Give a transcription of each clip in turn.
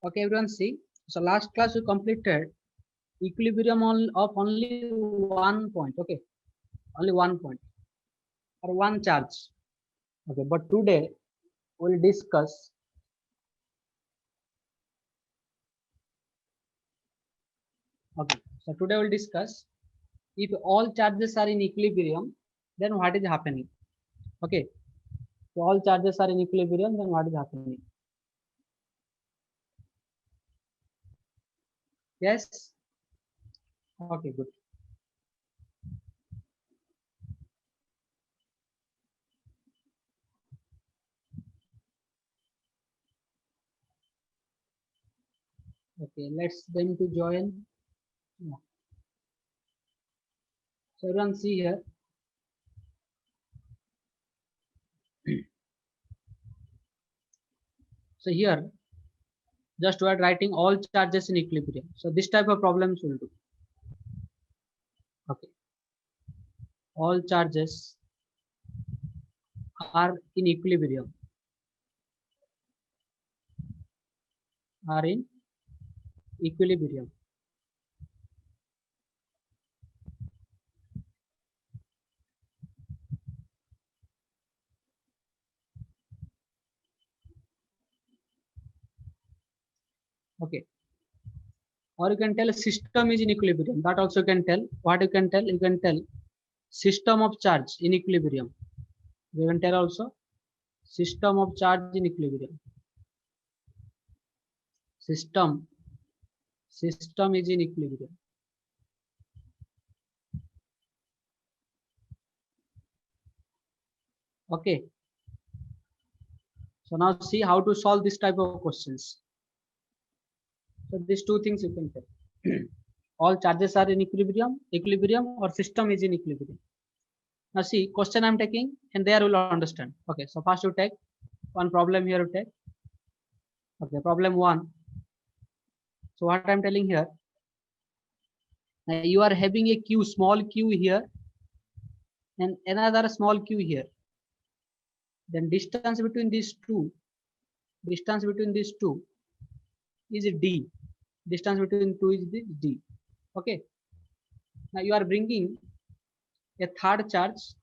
Okay, everyone see. So last class we completed equilibrium of only 1 point. Okay, only 1 point or one charge. Okay, but today we'll discuss. Okay, so today we'll discuss if all charges are in equilibrium, then what is happening? Okay, so all charges are in equilibrium, then what is happening? Yes. Okay, good. Okay, let's them to join. Yeah. So everyone see here. So here, just we are writing all charges in equilibrium. So this type of problems will do. Okay, all charges are in equilibrium. Are in equilibrium. Okay, or you can tell a system is in equilibrium. That also you can tell. What you can tell? You can tell system of charge in equilibrium. You can tell also system of charge in equilibrium. System is in equilibrium. Okay. So now see how to solve this type of questions. So these two things you can tell. All charges are in equilibrium or system is in equilibrium. Now see question I'm taking and there will understand. Okay, so first you take one problem here you take. Okay, problem 1. So what I'm telling here, you are having a q, small q here and another small q here. Then distance between these two is d. Distance between two is this d. Okay. Now you are bringing a third charge.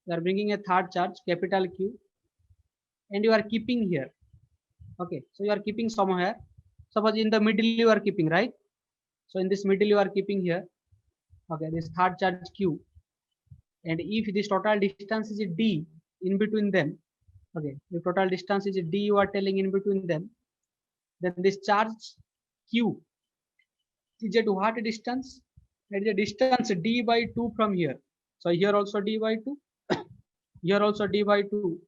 You are bringing a third charge, capital Q, and you are keeping here. Okay. So you are keeping somewhere. Suppose in the middle you are keeping, right? So in this middle you are keeping here. Okay. This third charge Q. And if this total distance is d in between them, okay, the total distance is d you are telling in between them, then this charge Q is at what distance? It is a distance d by 2 from here. So here also d by 2, here also d by 2,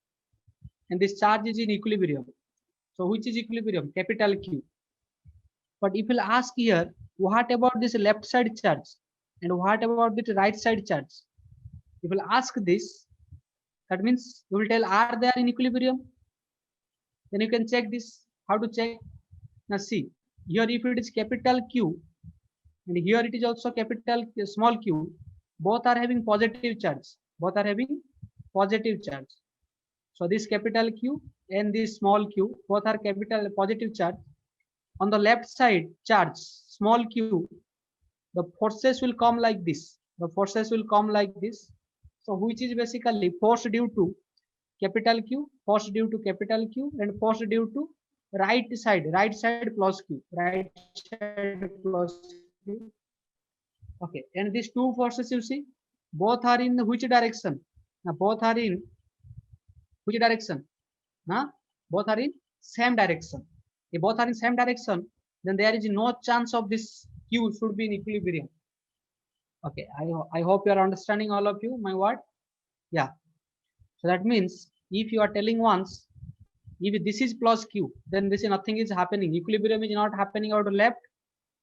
and this charge is in equilibrium. So which is equilibrium? Capital Q. But if you'll ask here, what about this left side charge? And what about the right side charge? If you'll ask this, that means you will tell are they in equilibrium? Then you can check this. How to check? Now see, here if it is capital Q, and here it is also capital small q, both are having positive charge. Both are having positive charge. So this capital Q and this small q, both are capital positive charge. On the left side charge, small q, the forces will come like this. The forces will come like this. So which is basically force due to capital Q, force due to capital Q, and force due to right side plus Q, right side plus Q. Okay, and these two forces you see, both are in which direction? Now both are in which direction? Now both are in same direction. If both are in same direction, then there is no chance of this Q should be in equilibrium. Okay, I hope you are understanding all of you my word. Yeah. So that means if you are telling once, if this is plus Q, then this is nothing is happening. Equilibrium is not happening out to left,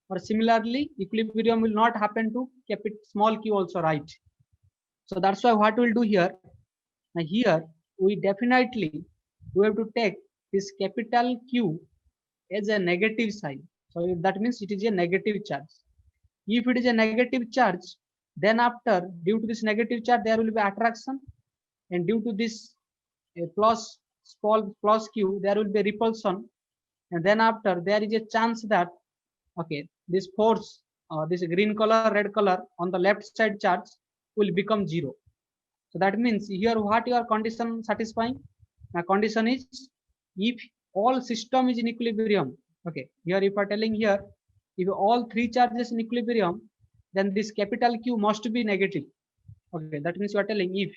or similarly, equilibrium will not happen to small q also, right? So that's why what we'll do here. Now here we definitely have to take this capital Q as a negative sign. So that means it is a negative charge. If it is a negative charge, then after due to this negative charge there will be attraction, and due to this plus small plus q there will be repulsion. and then after there is a chance that, okay, this force, this green color, red color on the left side charge will become 0. So that means here what your condition satisfying? The condition is if all system is in equilibrium. Okay, here if you are telling here, if all three charges in equilibrium, then this capital Q must be negative. Okay, that means you are telling if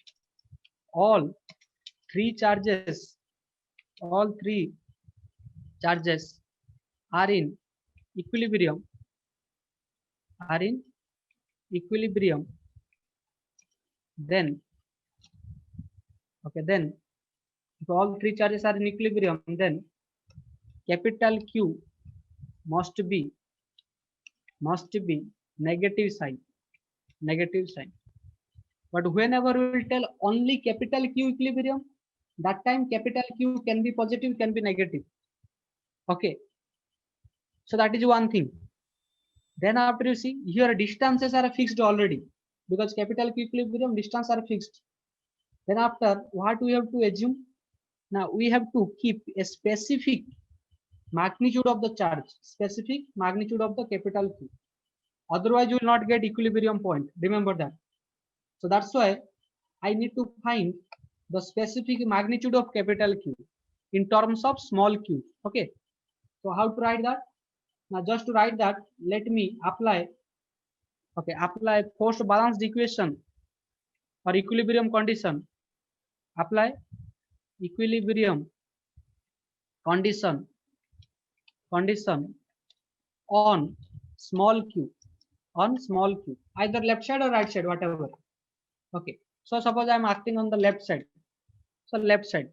all three charges, all three charges are in equilibrium, are in equilibrium, then, okay, then if all three charges are in equilibrium, then capital Q must be negative sign, negative sign. But whenever we will tell only capital Q equilibrium, that time capital Q can be positive, can be negative. Okay, so that is one thing. Then after you see here distances are fixed already, because capital Q equilibrium distance are fixed. Then after what we have to assume? Now we have to keep a specific magnitude of the charge, specific magnitude of the capital Q. Otherwise, you will not get equilibrium point. Remember that. So that's why I need to find the specific magnitude of capital Q in terms of small q. Okay. So how to write that? Now just to write that, let me apply, okay, apply force balanced equation or equilibrium condition. Apply equilibrium condition on small q, either left side or right side, whatever. Okay, so suppose I am acting on the left side, so left side,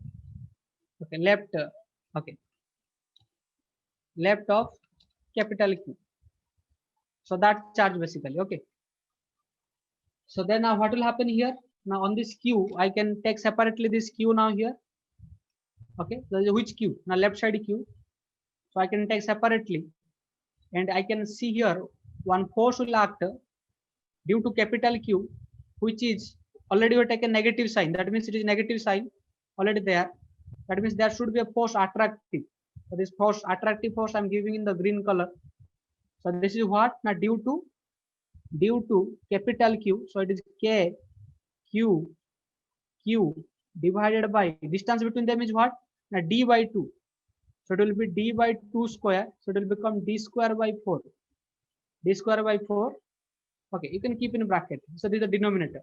okay, left, okay, left of capital Q, so that charge basically. Okay, so then now what will happen here? Now on this Q I can take separately this Q now here. Okay, so which Q? Now left side Q, so I can take separately, and I can see here one force will act due to capital Q, which is already we taken negative sign. That means it is negative sign already there. That means there should be a force attractive. So this force, attractive force, I'm giving in the green color. So this is what? Now due to capital Q. So it is K Q divided by distance between them is what? Now D by 2. So it will be D by 2 square. So it will become D square by 4. D square by 4. Okay, you can keep in bracket. So this is the denominator.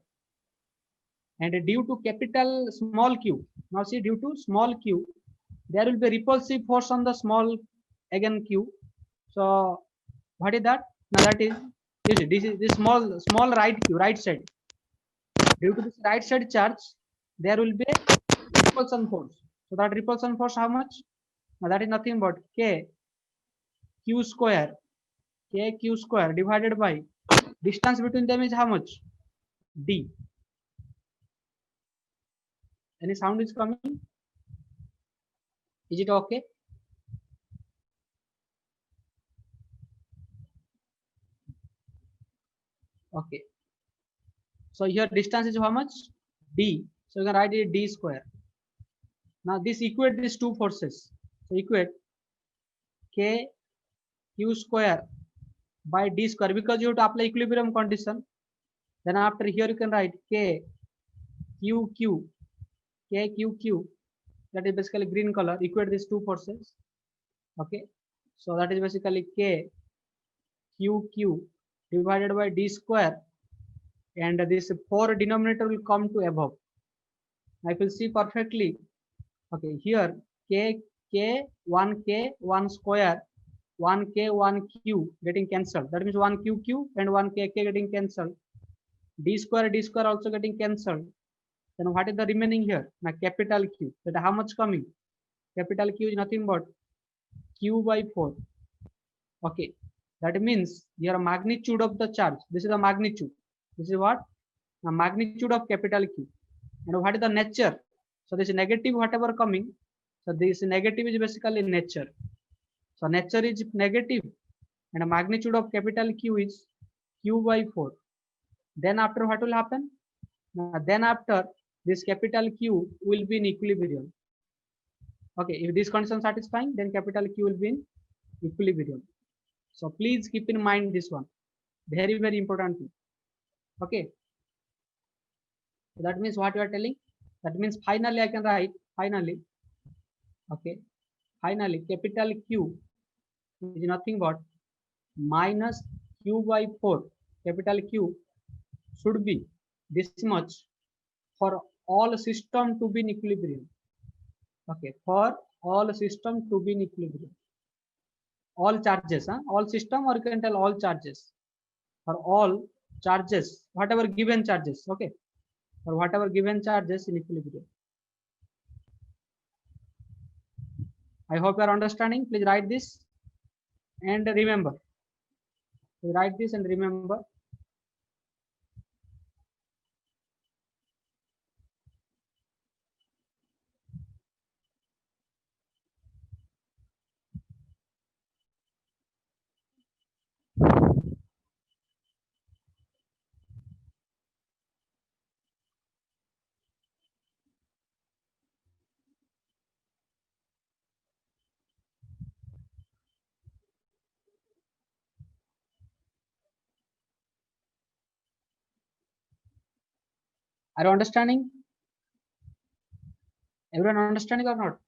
And due to capital small q, now see due to small q, there will be repulsive force on the small again q. So what is that? Now that is this small right q, right side. Due to this right side charge, there will be a repulsion force. So that repulsion force how much? Now that is nothing but k q square divided by distance between them is how much? D. Any sound is coming? Is it okay? Okay. So here distance is how much? D. So you can write it D square. Now this equate these two forces. So equate K Q square by D square, because you have to apply equilibrium condition. Then after here you can write K Q, that is basically green color, equate these two forces. Okay. So that is basically K Q divided by D square, and this 4 denominator will come to above. I will see perfectly. Okay, here K 1 square, 1 Q getting cancelled. That means 1 Q and 1 K getting cancelled. D square also getting cancelled. Then what is the remaining here? Now capital Q. That how much coming? Capital Q is nothing but Q by 4. Okay, that means your magnitude of the charge. This is the magnitude. This is what? The magnitude of capital Q. And what is the nature? So this negative whatever coming. So this negative is basically nature. So nature is negative, and the magnitude of capital Q is Q by 4. Then after what will happen? Then after this capital Q will be in equilibrium. Okay, if this condition satisfying, then capital Q will be in equilibrium. So please keep in mind this one, very very important thing. Okay, so that means what you are telling, that means finally I can write finally, okay, finally capital Q is nothing but minus Q by 4. Capital Q should be this much for all system to be in equilibrium. Okay, for all system to be in equilibrium, all charges, all system, or you can tell all charges, for all charges, whatever given charges. Okay, for whatever given charges in equilibrium. I hope you are understanding. Please write this and remember. Write this and remember. Are you understanding? Everyone understanding or not?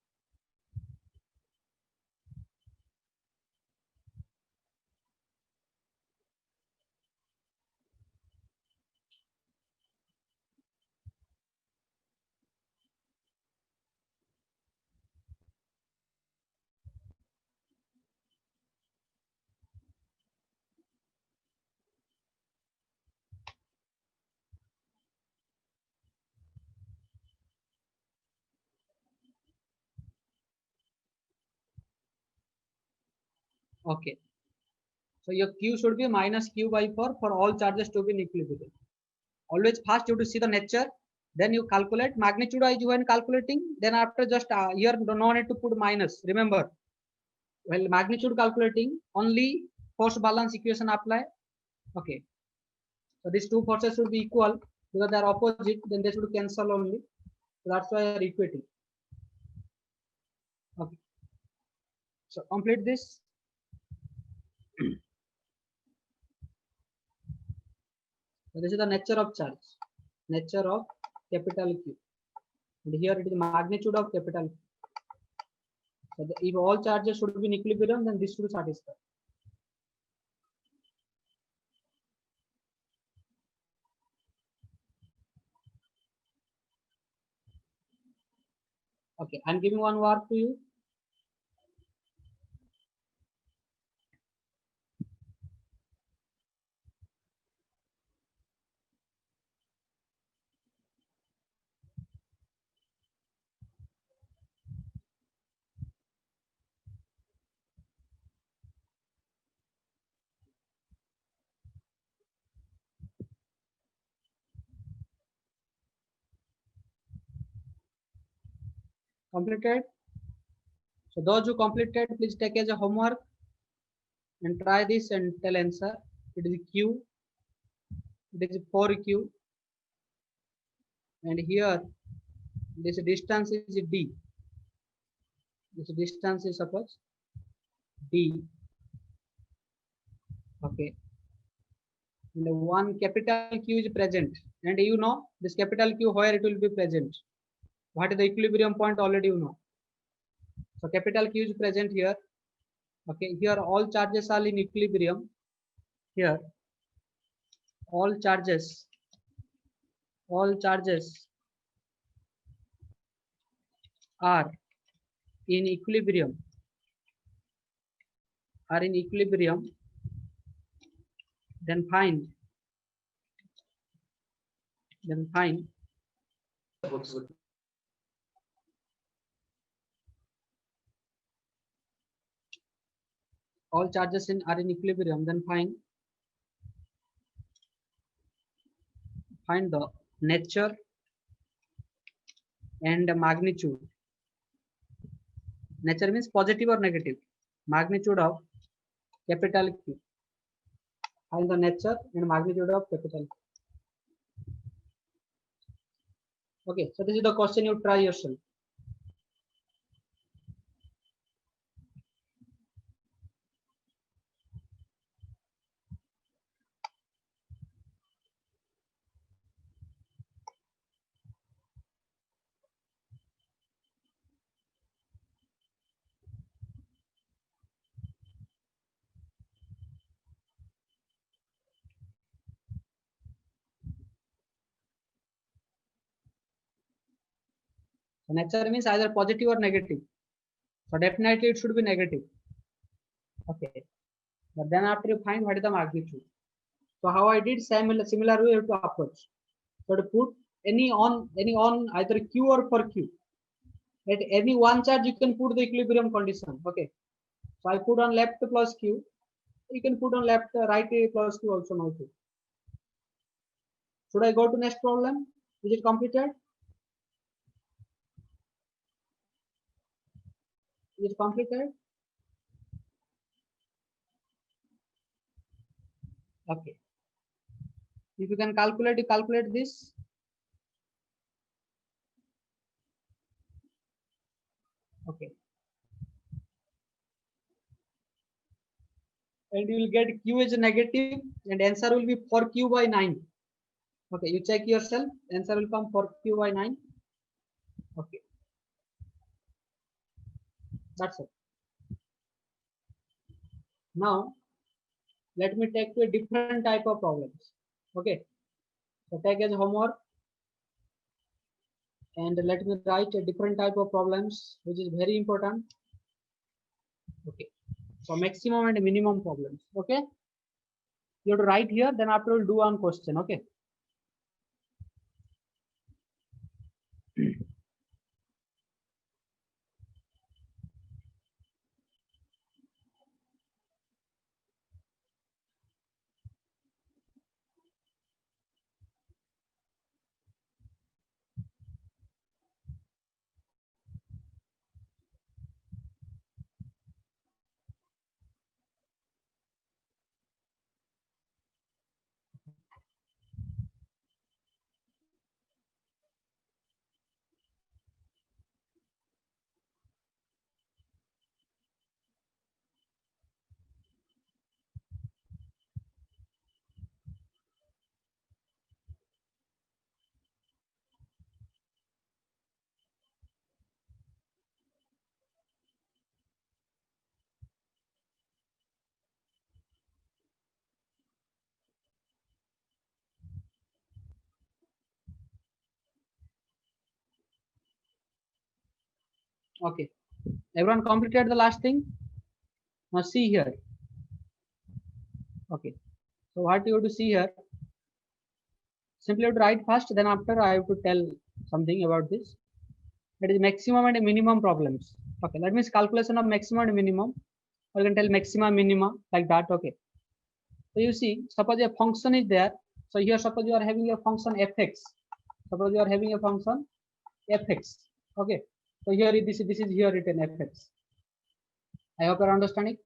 Okay. So your Q should be minus Q by 4 for all charges to be in equilibrium. Always first you have to see the nature, then you calculate magnitude wise when calculating, then after just here no need to put minus. Remember, well magnitude calculating only force balance equation apply. Okay. So these two forces should be equal because they are opposite, then they should cancel only. So that's why they are equating. Okay. So complete this. So this is the nature of charge, nature of capital Q. And here it is magnitude of capital Q. So if all charges should be in equilibrium, then this should satisfy. Okay, I'm giving one work to you. Completed. So those who completed, please take as a homework and try this and tell answer. It is Q. It is 4Q. And here this distance is D. This distance is suppose D. Okay. And one capital Q is present. And you know this capital Q where it will be present. What is the equilibrium point already you know. So capital Q is present here. Okay, here all charges are in equilibrium. Here all charges are in equilibrium. Then find all charges are in equilibrium. Then find the nature and magnitude. Nature means positive or negative. Magnitude of capital Q. Find the nature and magnitude of capital Q. Okay, so this is the question you try yourself. Nature means either positive or negative. So definitely it should be negative. Okay. But then after you find what is the magnitude. So how I did similar way to approach. So to put any on either Q or for Q. At any one charge you can put the equilibrium condition. Okay. So I put on left plus Q. You can put on left right plus Q also now too. Should I go to next problem? Is it completed? Is it completed? Okay. If you can calculate, you calculate this. Okay. And you will get Q is negative and answer will be 4Q by 9. Okay, you check yourself. Answer will come 4Q by 9. Okay. That's it. Now, let me take to a different type of problems. Okay. So take as homework. And let me write a different type of problems, which is very important. Okay. So maximum and minimum problems. Okay. You have to write here, then after we'll do one question. Okay. Okay. Everyone completed the last thing? Now see here. Okay. So what you have to see here? Simply have to write first, then after I have to tell something about this. That is maximum and minimum problems. Okay, that means calculation of maximum and minimum. Or you can tell maxima, minima, like that. Okay. So you see, suppose a function is there. So here, suppose you are having a function fx. Suppose you are having a function fx. Okay. So here this is here written fx. I hope you are understanding.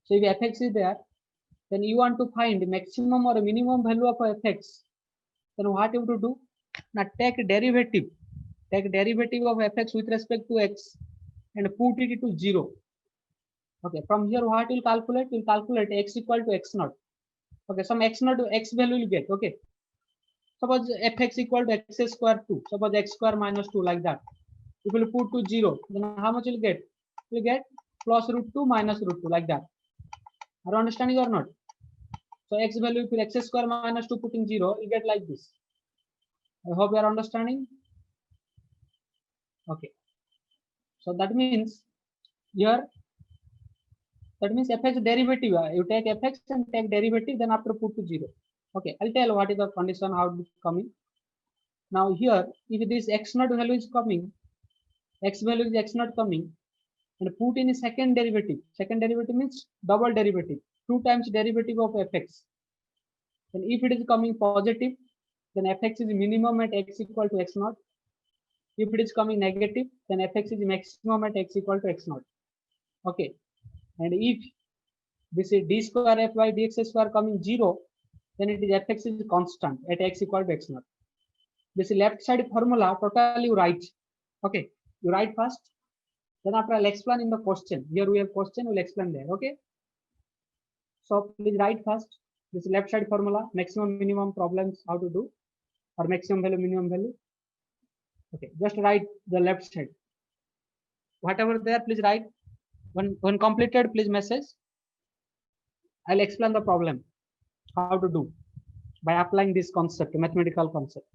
So if fx is there, then you want to find maximum or minimum value of fx. Then what you have to do? Now take derivative. Take derivative of fx with respect to x and put it to 0. Okay, from here what will calculate? Will calculate x equal to x naught. Okay, some x naught x value will get. Okay, suppose fx equal to x square 2. Suppose x square minus 2 like that. If you put to 0, then how much will get? You get plus root 2 minus root 2 like that. Are you understanding or not? So x value if x square minus 2 putting 0, you get like this. I hope you are understanding. Okay. So that means here, that means fx derivative. You take fx and take derivative, then after put to 0. Okay, I'll tell what is the condition, how it is coming. Now here, if this x naught value is coming, x value is x naught coming, and put in a second derivative. Second derivative means double derivative, 2 times derivative of fx. And if it is coming positive, then fx is minimum at x equal to x naught. If it is coming negative, then fx is maximum at x equal to x naught. Okay. And if this is d square f by dx square coming 0, then it is fx is constant at x equal to x naught. This left side formula totally you write. Okay. You write first. Then after I'll explain in the question. Here we have question, we'll explain there. Okay. So please write first. This left side formula, maximum minimum problems, how to do, or maximum value, minimum value. Okay, just write the left side. Whatever there, please write. When completed, please message. I'll explain the problem, how to do by applying this concept, mathematical concept.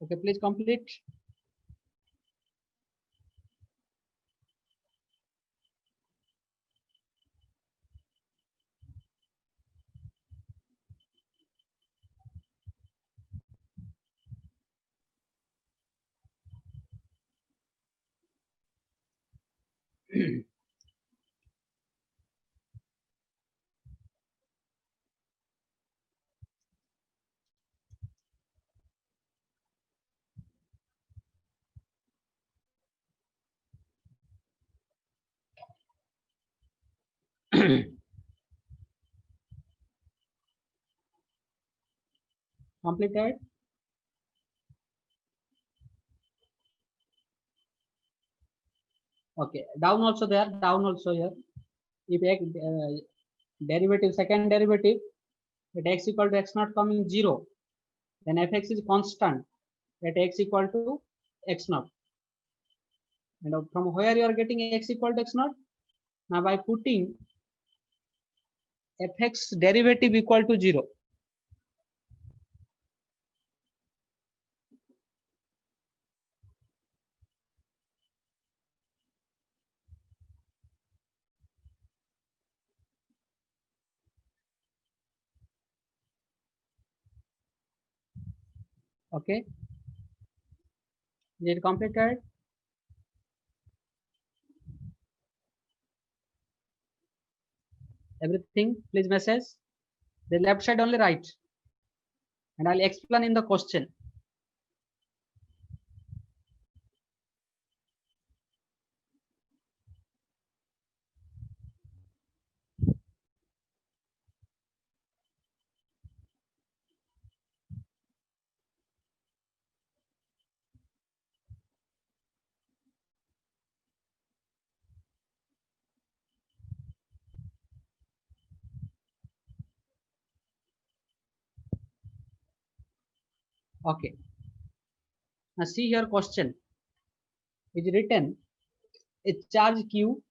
Okay, please complete. Completed. Okay, down also there, down also here. If x derivative, second derivative, at x equal to x naught coming 0, then fx is constant at x equal to x naught. And from where you are getting x equal to x naught? Now by putting fx derivative equal to 0. Okay, is it completed? Everything, please message. The left side only right. And I'll explain in the question. Okay. Now see here question is written, a charge Q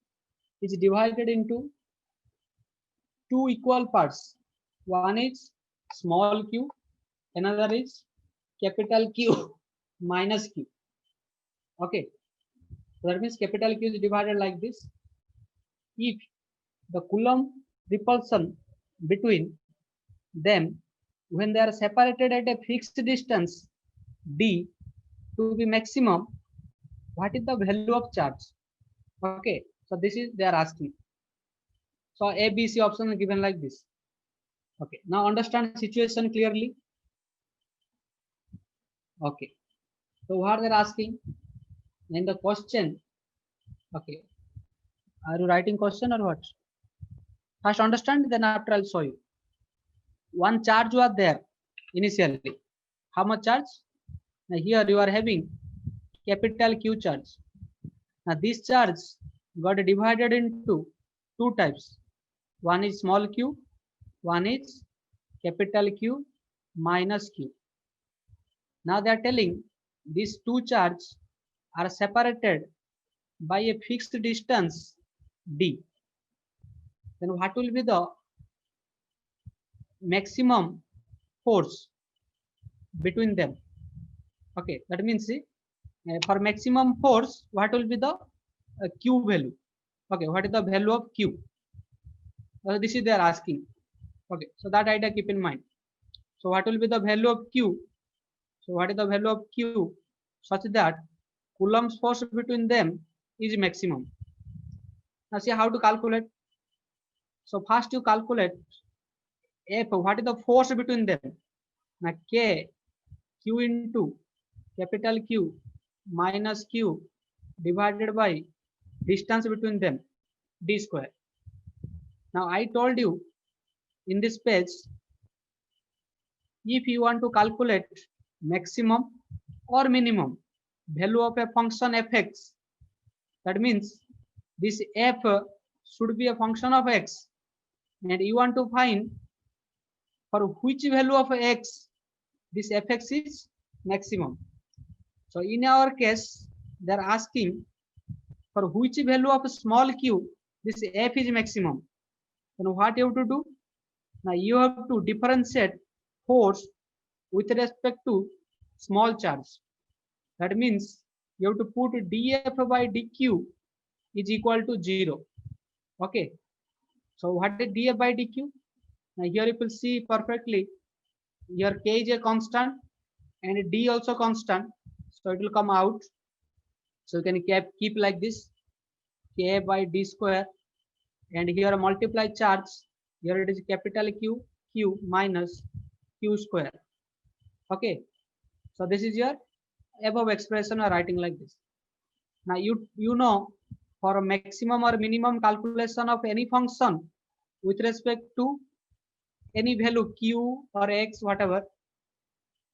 is divided into two equal parts. One is small q, another is capital Q minus Q. Okay, so that means capital Q is divided like this. If the Coulomb repulsion between them when they are separated at a fixed distance d to be maximum, what is the value of charge? Okay, so this is they are asking. So A, B, C option given like this. Okay, now understand situation clearly. Okay, so what they're asking in the question. Okay, are you writing question or what? First understand, then after I'll show you. One charge was there initially. How much charge? Now here you are having capital Q charge. Now this charge got divided into two types. One is small q, one is capital Q minus Q. Now they are telling these two charges are separated by a fixed distance d. Then what will be the maximum force between them? Okay, that means for maximum force, what will be the Q value? Okay, what is the value of Q? This is they are asking. Okay, so that idea keep in mind. So what will be the value of Q? So what is the value of Q such that Coulomb's force between them is maximum? Now see how to calculate. So first you calculate F, what is the force between them? Now K, Q into capital Q minus Q divided by distance between them, d square. Now I told you in this page, if you want to calculate maximum or minimum value of a function fx, that means this f should be a function of x, and you want to find for which value of x this fx is maximum. So in our case, they are asking for which value of small q this f is maximum. Then what you have to do? Now you have to differentiate force with respect to small charge. That means you have to put df by dq is equal to 0. Okay. So what is df by dq? Now here you will see perfectly. Here k is a constant and d also constant. So it will come out. So you can keep like this, k by d square, and here multiply charge. Here it is capital Q, Q minus Q square. Okay. So this is your above expression or writing like this. Now you know, for a maximum or minimum calculation of any function with respect to any value q or x, whatever,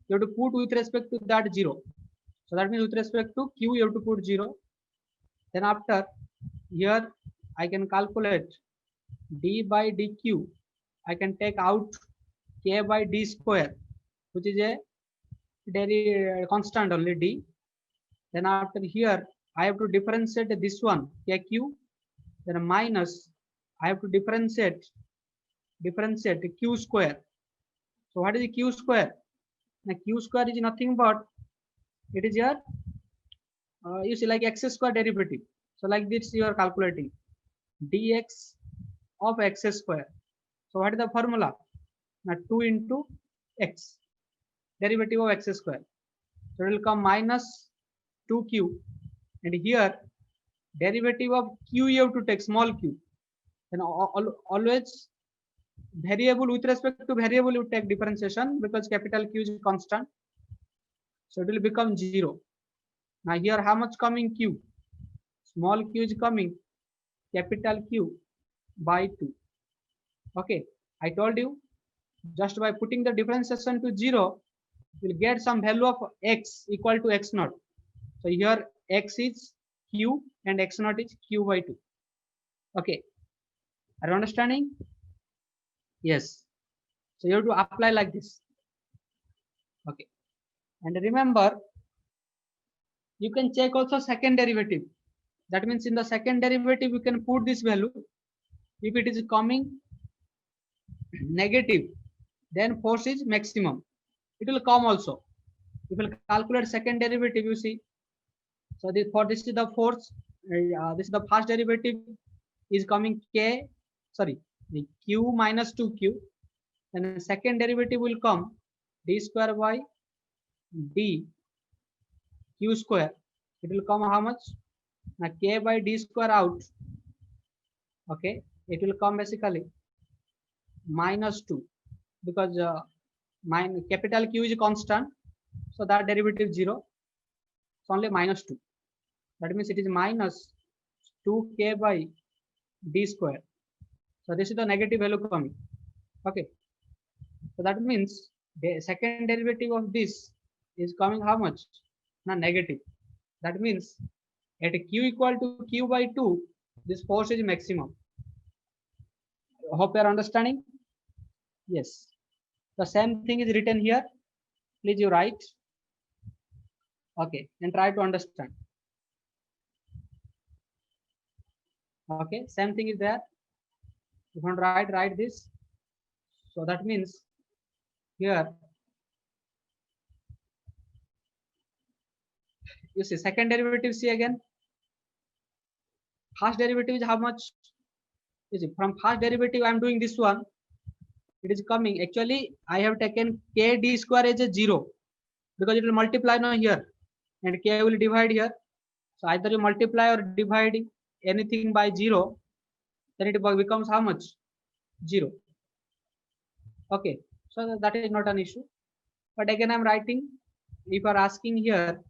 you have to put with respect to that 0. So that means with respect to q you have to put 0. Then after, here I can calculate d by dq. I can take out k by d square, which is a very constant only d. Then after, here I have to differentiate this one kq, then minus I have to differentiate q square. So what is q square? Now q square is nothing but it is your you see like x square derivative. So like this you are calculating dx of x square. So what is the formula? Now 2 into x, derivative of x square. So it will come minus 2q, and here derivative of q you have to take small q. And always variable with respect to variable you take differentiation because capital Q is constant. So it will become 0. Now here how much coming q? Small q is coming capital Q by 2. Okay, I told you just by putting the differentiation to 0, we'll get some value of x equal to x naught. So here x is q and x naught is q by 2. Okay, are you understanding? Yes. So you have to apply like this. Okay, and remember, you can check also second derivative. That means in the second derivative you can put this value. If it is coming negative, then force is maximum. It will come also. You will calculate second derivative, you see. So this is the force. This is the first derivative is coming k, sorry, the q minus 2q. Then the second derivative will come d square by d q square. It will come how much? Now k by d square out. Okay, it will come basically minus 2 because capital Q is constant, so that derivative 0. It's only minus 2. That means it is minus 2k by d square. So this is the negative value coming. Okay, so that means the second derivative of this is coming how much? Now negative. That means at q equal to q by 2, this force is maximum. Hope you are understanding. Yes, the same thing is written here. Please you write. Okay, and try to understand. Okay, same thing is there. If you want to write this. So that means here you see second derivative, see again. First derivative is how much? You see, from first derivative I am doing this one. It is coming. Actually, I have taken k d square as a 0 because it will multiply now here, and k will divide here. So either you multiply or divide anything by 0, then it becomes how much? 0. Okay, so that is not an issue. But again, I'm writing. If you are asking here,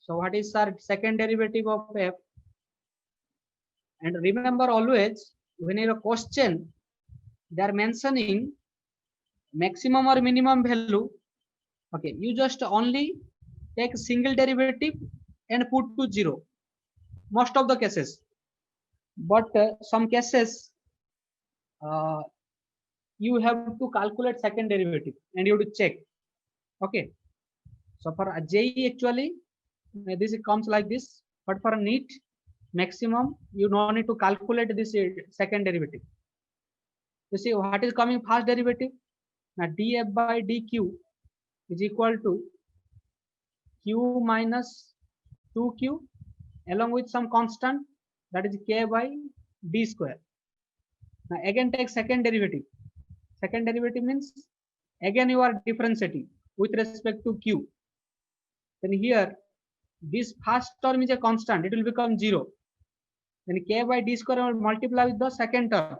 so what is our second derivative of f? And remember always, when in a question, they are mentioning maximum or minimum value. Okay, you just only take single derivative and put to 0. Most of the cases, but some cases you have to calculate second derivative and you have to check. Okay, so for a JE actually this comes like this, but for a NEET maximum you don't need to calculate this second derivative. You see what is coming first derivative? Now df by dq is equal to q minus 2q along with some constant, that is k by d square. Now again take second derivative. Second derivative means again you are differentiating with respect to q. Then here this first term is a constant, it will become 0. Then k by d square will multiply with the second term.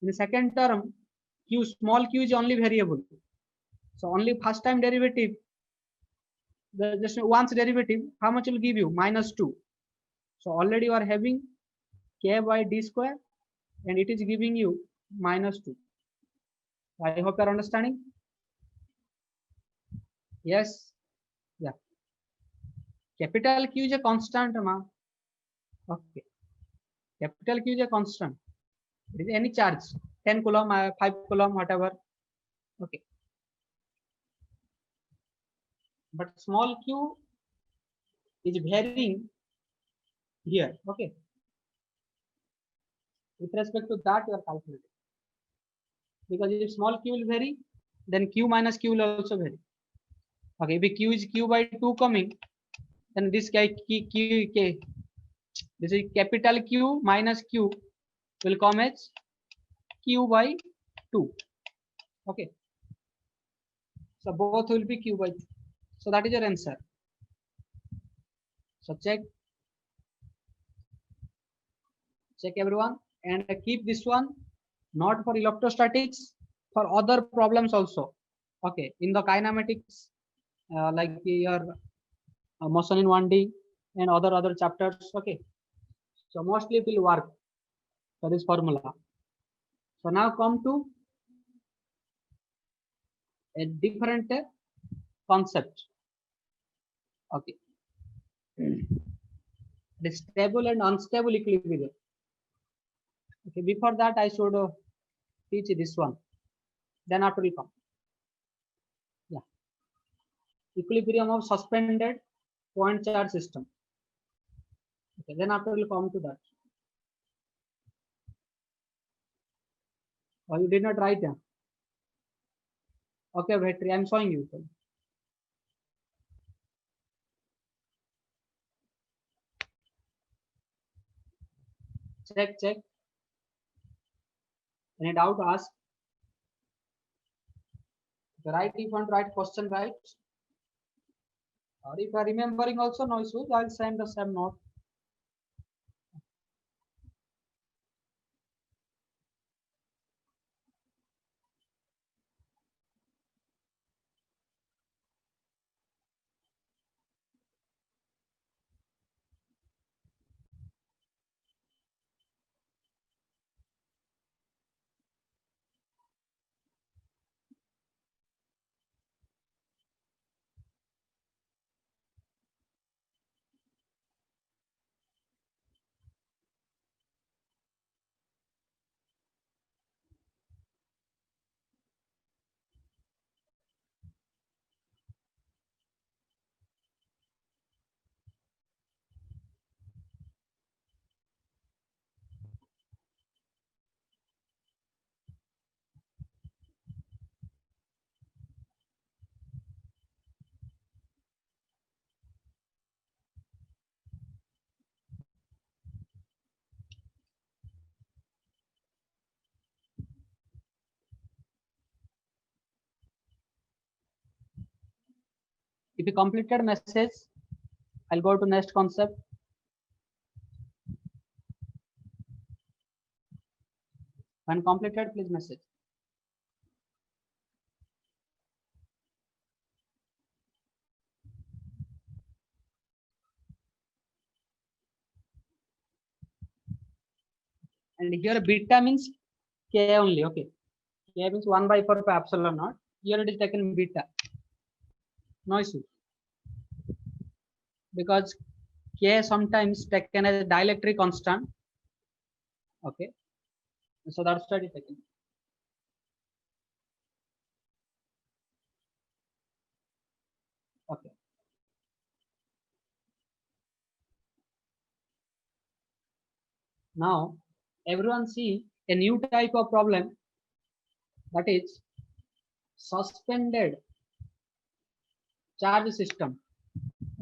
In the second term, q, small q is only variable. So only first time derivative, just once derivative, how much will give you? Minus 2. So already you are having k by d square and it is giving you minus 2. I hope you are understanding. Yes. Yeah. Capital Q is a constant, ma. Okay. Capital Q is a constant. It is any charge, 10 coulomb, 5 coulomb, whatever. Okay. But small q is varying here. Okay. With respect to that, you are calculating. Because if small q will vary, then q minus q will also vary. Okay. If q is q by 2 coming, then this guy k, this is capital Q minus q will come as q by 2. Okay. So both will be q by 2. So that is your answer. So check everyone and keep this one not for electrostatics, for other problems also. Okay. In the kinematics, like your motion in 1D and other chapters. Okay. So mostly it will work for this formula. So now come to a different concept. Okay. The stable and unstable equilibrium. Okay. Before that, I should teach this one. Then after will come. Yeah. Equilibrium of suspended point charge system. Okay. Then after will come to that. Oh, you did not write them. Okay, Vetri, I'm showing you. Check. Any doubt, ask. Write if you want to write question, right? Or if you are remembering also, no issues, I'll send the same note. If you completed message, I'll go to next concept. When completed, please message. And here beta means k only. Okay. K means 1 by 4 epsilon naught. Here it is taken beta. No issue. Because k sometimes taken as a dielectric constant. Okay. So that's why it is taken. Okay. Now everyone see a new type of problem, that is suspended charge system.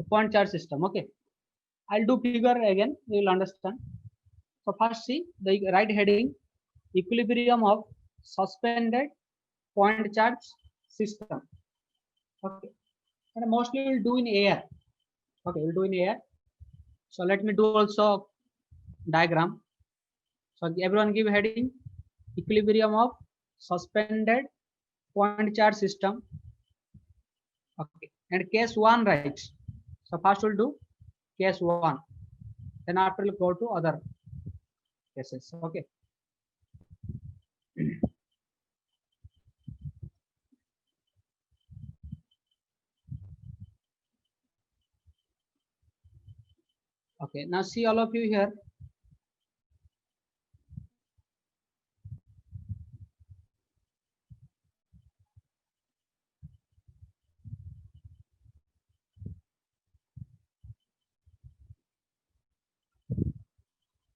point charge system. Okay, I'll do figure again, you will understand. So first see the right heading, equilibrium of suspended point charge system. Okay, and mostly we'll do in air. Okay, we'll do in air. So let me do also diagram. So everyone give heading, equilibrium of suspended point charge system. Okay, and case 1 right. So first we'll do case 1, then after we'll go to other cases. Okay. Okay, now see all of you here.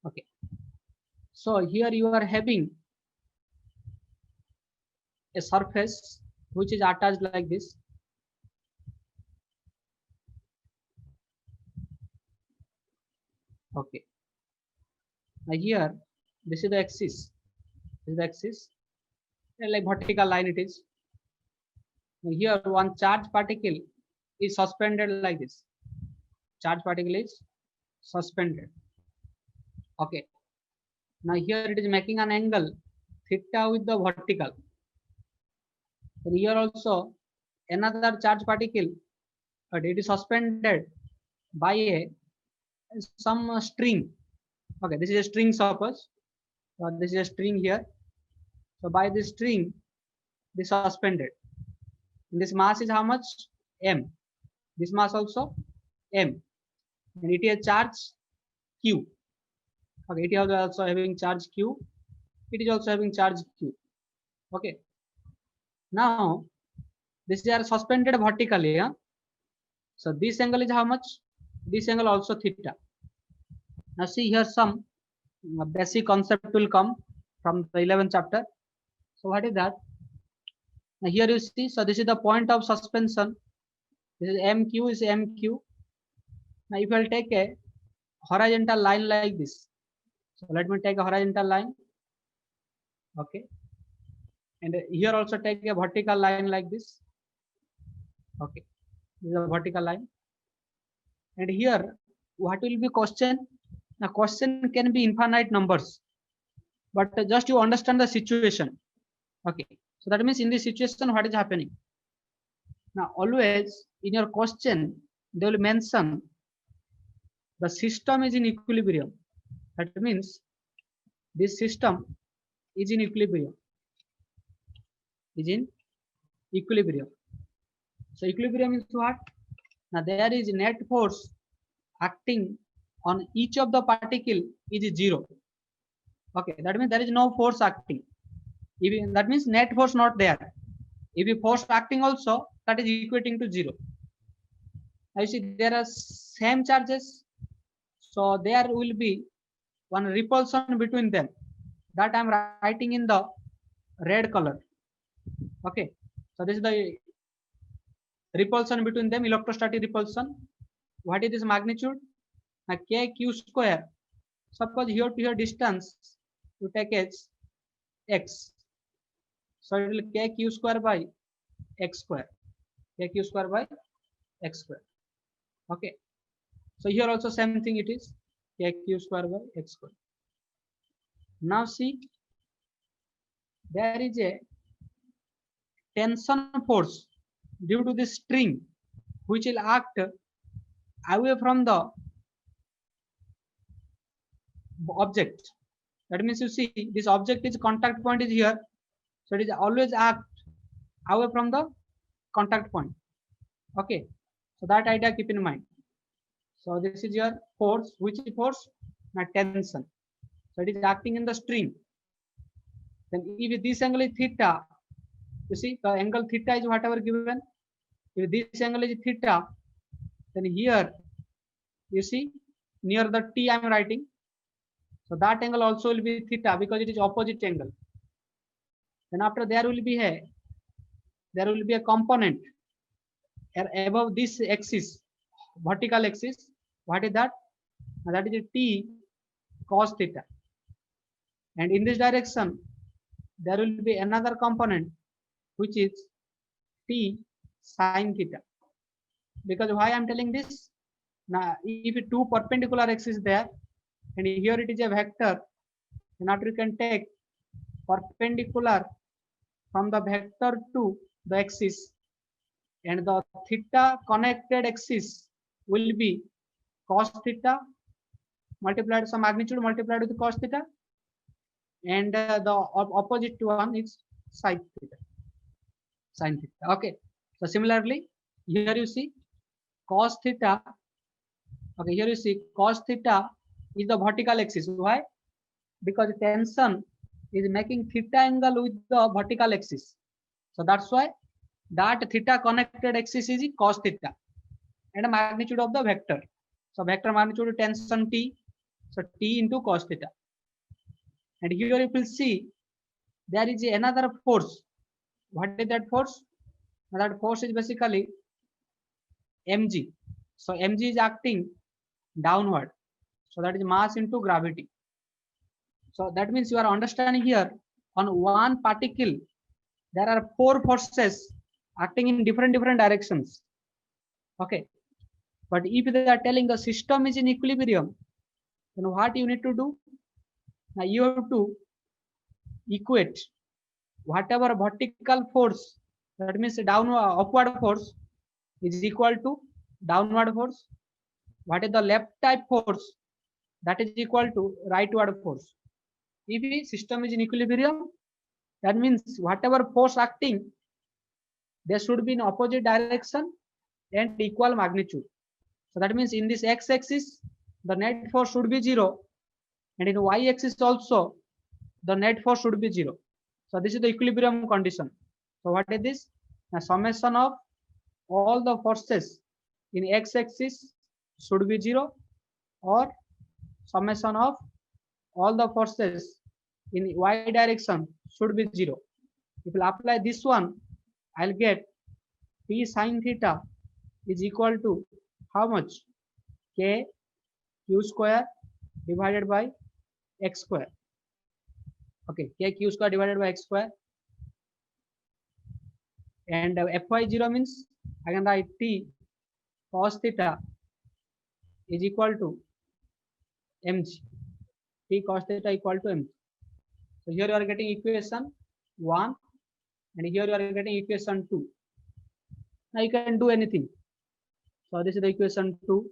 Okay, so here you are having a surface which is attached like this. Okay, now here this is the axis. This is the axis, and like vertical line it is. Now here one charge particle is suspended like this. Charge particle is suspended. Okay, now here it is making an angle theta with the vertical. And here also another charge particle, but it is suspended by a some string. Okay, this is a string suppose. This is a string here. So by this string, this suspended. And this mass is how much? M. This mass also M. And it is a charge Q. Okay, it is also having charge Q. It is also having charge Q. Okay. Now this is suspended vertically. Yeah? So this angle is how much? This angle also theta. Now see here some basic concept will come from the 11th chapter. So what is that? Now here you see, so this is the point of suspension. This is MQ is MQ. Now if I will take a horizontal line like this. So let me take a horizontal line. Okay. And here also take a vertical line like this. Okay. This is a vertical line. And here, what will be question? Now question can be infinite numbers. But just you understand the situation. Okay. So that means in this situation, what is happening? Now always in your question, they will mention the system is in equilibrium. That means this system is in equilibrium. Is in equilibrium. So equilibrium is what? Now there is net force acting on each of the particle is 0. Okay, that means there is no force acting. Even that means net force not there. If you force acting also, that is equating to 0. Now you see there are same charges, so there will be one repulsion between them. That I am writing in the red color. Okay, so this is the repulsion between them, electrostatic repulsion. What is this magnitude? Now kq square. Suppose here to here distance you take as x. So it will kq square by x square. Kq square by x square. Okay. So here also same thing it is kq square by x square. Now see, there is a tension force due to this string which will act away from the object. That means you see this object is contact point is here, so it is always act away from the contact point. Okay, so that idea keep in mind. So this is your force, which is force? Now tension. So it is acting in the string. Then if this angle is theta, you see the angle theta is whatever given. If this angle is theta, then here you see near the T I am writing. So that angle also will be theta because it is opposite angle. Then after there will be a component above this axis. vertical axis. What is that? That is t cos theta. And in this direction, there will be another component which is t sin theta. Because why I am telling this? Now, if two perpendicular axes there, and here it is a vector, then after you can take perpendicular from the vector to the axis, and the theta connected axis will be cos theta multiplied some magnitude multiplied with cos theta, and the opposite one is sin theta. Sin theta. Okay. So similarly, here you see cos theta. Okay, here you see cos theta is the vertical axis. Why? Because tension is making theta angle with the vertical axis. So that's why that theta connected axis is cos theta and the magnitude of the vector. So vector magnitude tension T. So T into cos theta. And here you will see there is another force. What is that force? That force is basically mg. So mg is acting downward. So that is mass into gravity. So that means you are understanding here on one particle there are four forces acting in different directions. Okay. But if they are telling the system is in equilibrium, then what you need to do? Now you have to equate whatever vertical force, that means downward upward force, is equal to downward force. What is the left type force? That is equal to rightward force. If the system is in equilibrium, that means whatever force acting, they should be in opposite direction and equal magnitude. So that means in this x-axis, the net force should be 0, and in y-axis also, the net force should be 0. So this is the equilibrium condition. So what is this? A summation of all the forces in x-axis should be 0, or summation of all the forces in y direction should be 0. If you apply this one, I'll get T sin theta is equal to how much? K q square divided by x square. Okay, k q square divided by x square. And Fy0 means I can write T cos theta is equal to mg. T cos theta equal to mg. So here you are getting equation 1, and here you are getting equation 2. Now you can do anything. So this is the equation 2,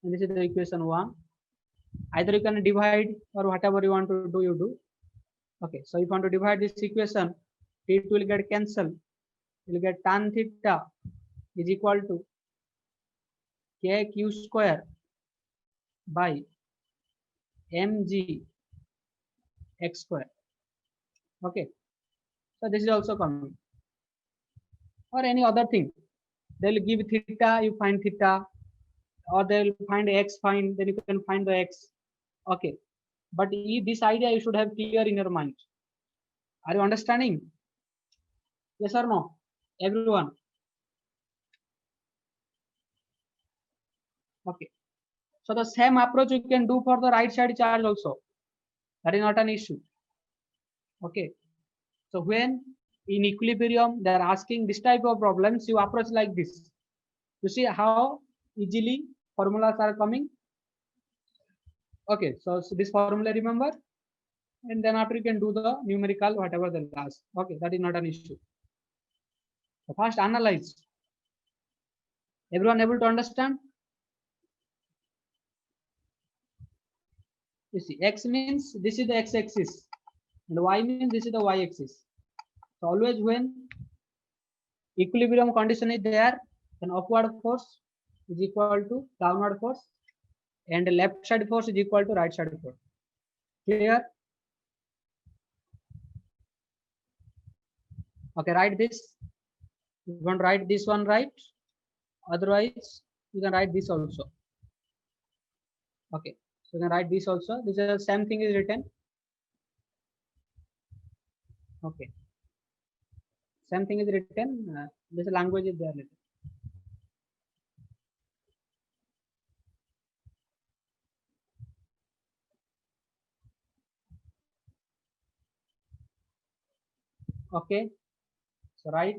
and this is the equation 1. Either you can divide or whatever you want to do, you do. Okay, so if you want to divide this equation, it will get cancelled. You will get tan theta is equal to k q square by mg x square. Okay, so this is also coming. Or any other thing, they'll give theta, you find theta, or they'll find x, find, then you can find the x. Okay, but this idea you should have clear in your mind. Are you understanding? Yes or no, everyone? Okay, so the same approach you can do for the right side charge also. That is not an issue. Okay, so when in equilibrium they are asking this type of problems, you approach like this. You see how easily formulas are coming. Okay, so this formula remember, and then after you can do the numerical whatever the last. Okay, that is not an issue. So first analyze. Everyone able to understand? You see, x means this is the x-axis, and y means this is the y-axis. So always when equilibrium condition is there, then upward force is equal to downward force, and left side force is equal to right side force. Clear? Okay, write this. You want to write this one, right? Otherwise, you can write this also. Okay, so you can write this also. This is the same thing is written. Okay, same thing is written. This language is there written. Okay, so right.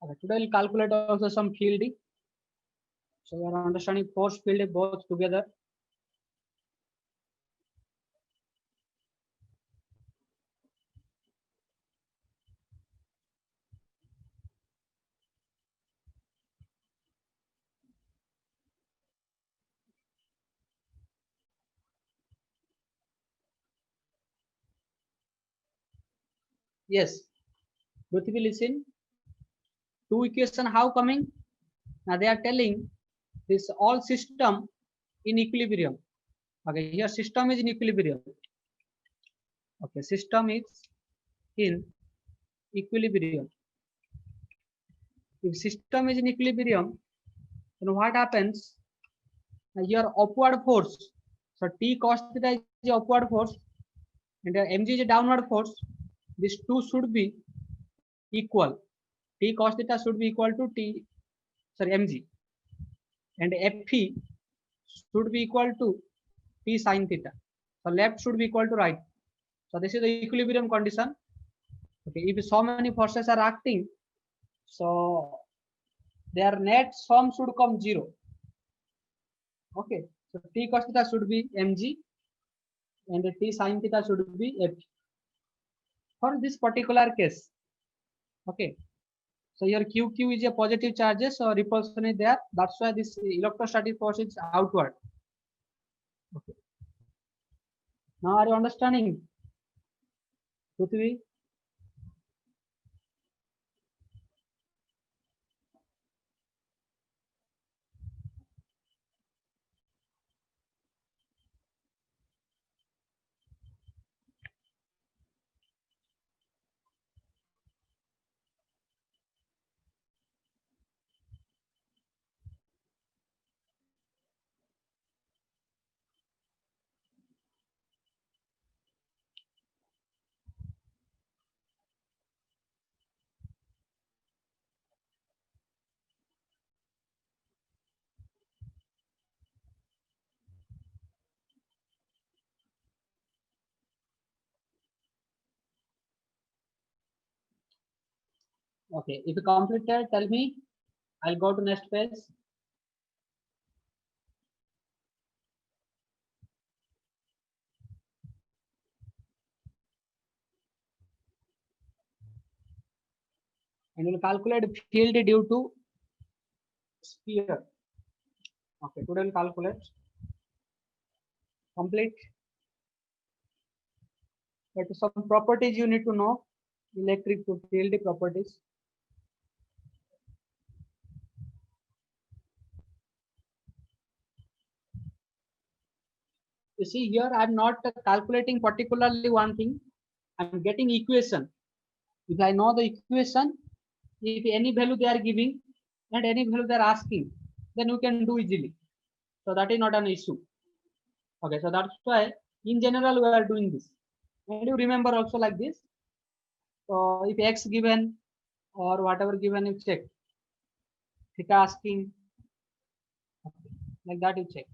Okay, today we'll calculate also some field. So we are understanding force field both together. Yes, Prithvi, listen. Two equation how coming? Now they are telling this all system in equilibrium. Okay, here system is in equilibrium. Okay, system is in equilibrium. If system is in equilibrium, then what happens? Now your upward force. So T cos theta is the upward force and mg is a downward force. These two should be equal. T cos theta should be equal to mg, and Fe should be equal to T sin theta. So left should be equal to right. So this is the equilibrium condition. Okay, if so many forces are acting, so their net sum should come 0. Okay, so T cos theta should be mg and T sin theta should be F for this particular case. Okay, so your QQ is a positive charges, so repulsion is there. That's why this electrostatic force is outward. Okay. Now are you understanding, Prithvi? Okay, if you completed, tell me. I'll go to next page. And we'll calculate field due to sphere. Okay, today we'll calculate. Complete. But some properties you need to know. Electric field properties. You see here, I'm not calculating particularly one thing. I'm getting equation. If I know the equation, if any value they are giving and any value they are asking, then you can do easily. So that is not an issue. Okay, so that's why in general we are doing this. And you remember also like this. So if x given or whatever given, you check. Theta asking, like that you check.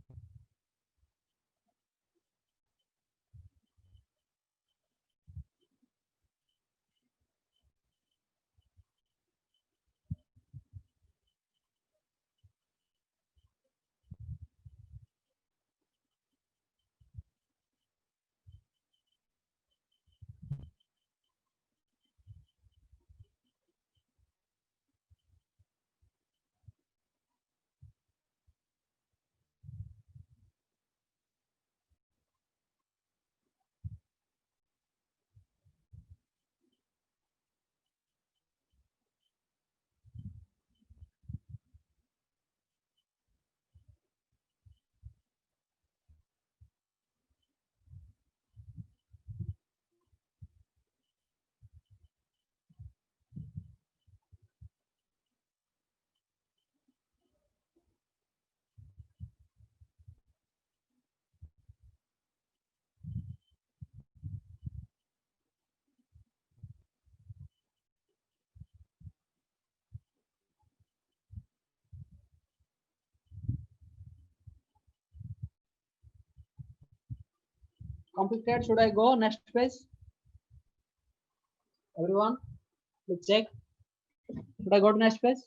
completed. Should I go next page? Everyone, let's check. Should I go to next page?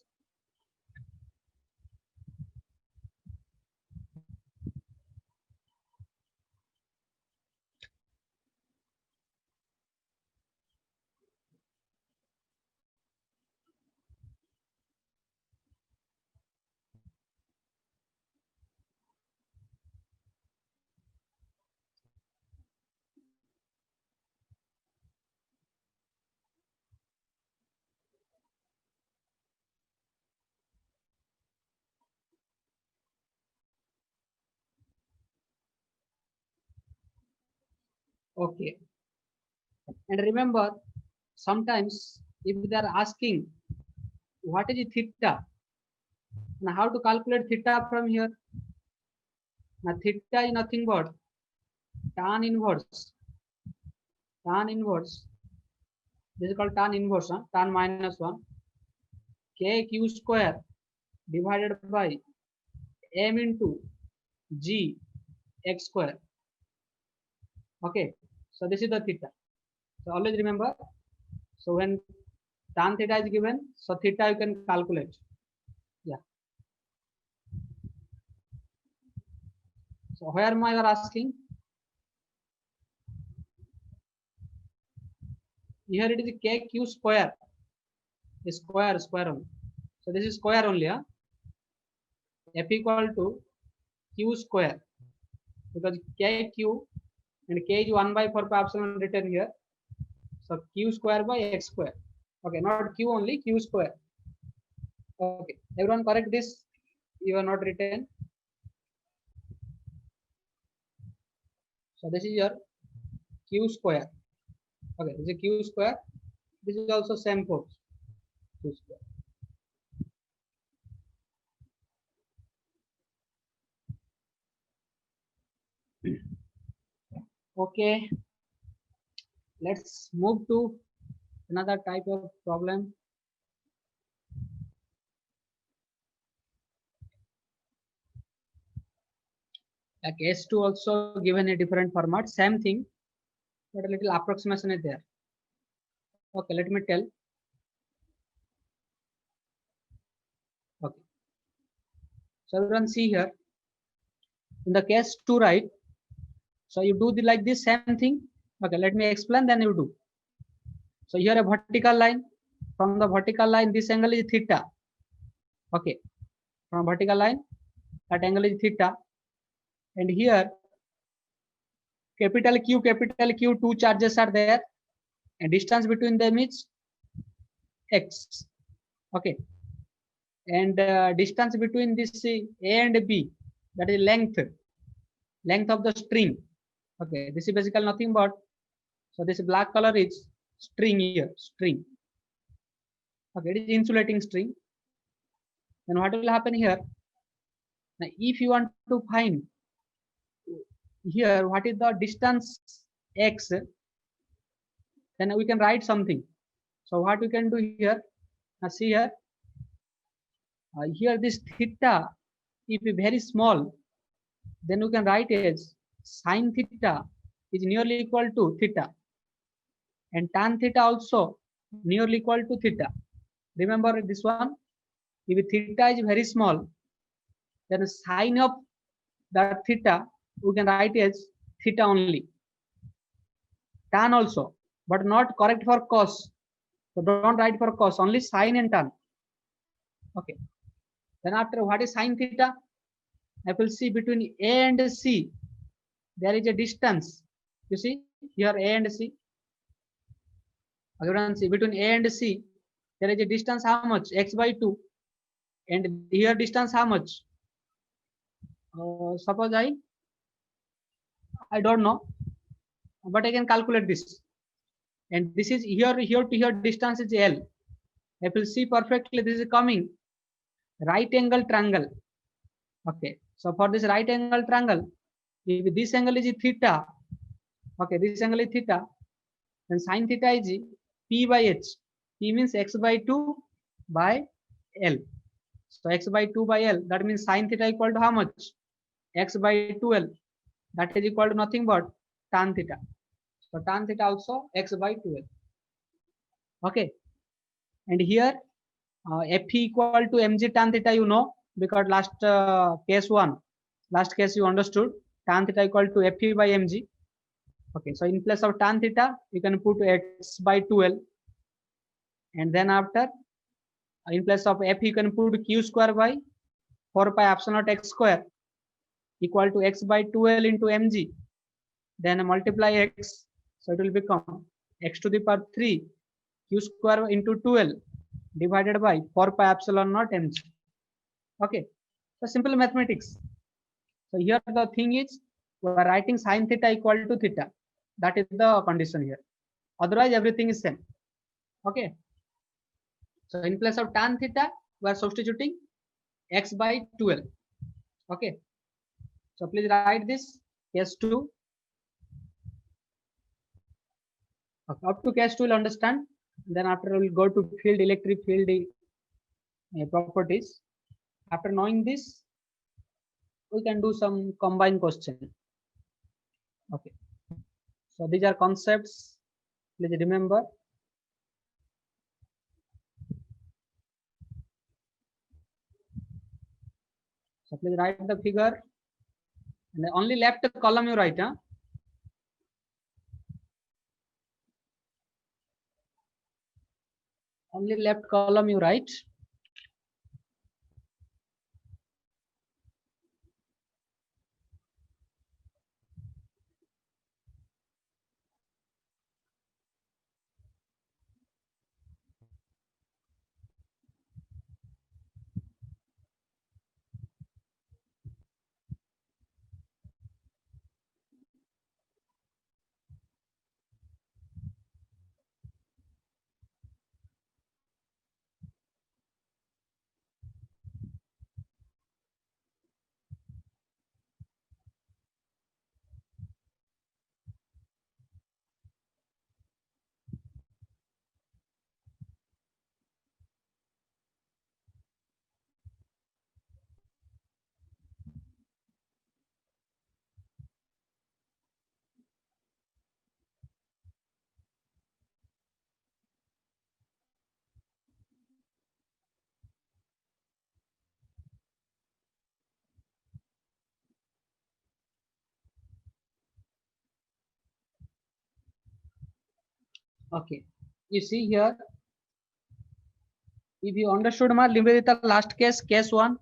Okay. And remember, sometimes if they are asking what is theta and how to calculate theta from here, now theta is nothing but tan inverse. Tan inverse. This is called tan inverse. Tan minus 1 k q square divided by m into g x square. Okay. So this is the theta. So always remember. So when tan theta is given, so theta you can calculate. Yeah. So where am I asking? Here it is kq square. Square only. So this is square only. F equal to q square, because kq and k is 1 by 4 pi epsilon written here. So q square by x square. Okay, not q only, q square. Okay, everyone correct this? You are not written. So this is your q square. Okay, this is q square. This is also same force. Q square. Okay, let's move to another type of problem. Like S2 also given a different format, same thing, but a little approximation is there. Okay, let me tell. Okay, so everyone see here. In the case 2, right? So you do the like this same thing. Okay, let me explain, then you do. So here a vertical line. From the vertical line, this angle is theta. Okay, from vertical line, that angle is theta. And here, capital Q, two charges are there, and distance between them is x. Okay, and distance between this A and B, that is length of the string. Okay, this is basically nothing but, so this black color is string here, string. Okay, it is insulating string. Then what will happen here? Now, if you want to find here what is the distance x, then we can write something. So what we can do here? Now see here. Here this theta, if very small, then we can write as sine theta is nearly equal to theta, and tan theta also nearly equal to theta. Remember this one. If theta is very small, then sine of that theta we can write as theta only. Tan also, but not correct for cos. So don't write for cos, only sine and tan. Okay. Then after, what is sine theta? I will see between A and C, there is a distance. You see here A and C. Everyone see between A and C, there is a distance how much? X by 2. And here distance how much? Suppose I don't know, but I can calculate this. And this is here to here distance is L. I will see perfectly this is coming right angle triangle. Okay, so for this right angle triangle, if this angle is theta, okay, this angle is theta, then sine theta is P by H. P means x by 2 by L. So x by 2 by L, that means sine theta equal to how much? X by 2L. That is equal to nothing but tan theta. So tan theta also x by 12. Okay, and here F equal to mg tan theta, you know, because last case you understood tan theta equal to Fe by mg. Okay, so in place of tan theta, you can put x by 12, and then after in place of F you can put q square by 4 pi epsilon naught x square equal to x by 12 into mg. Then multiply x, so it will become x to the power 3 q square into 12 divided by 4 pi epsilon naught mg. Okay, so simple mathematics. So here the thing is we are writing sine theta equal to theta. That is the condition here. Otherwise everything is same. Okay. So in place of tan theta, we are substituting x by 12. Okay. So please write this case 2. Okay. Up to case 2 will understand. Then after we'll go to field, electric field properties. After knowing this, we can do some combined question. Okay. So these are concepts. Please remember. So please write the figure. And only left column you write. Huh? Only left column you write. Okay. You see here, if you understood my Nivedita last case 1.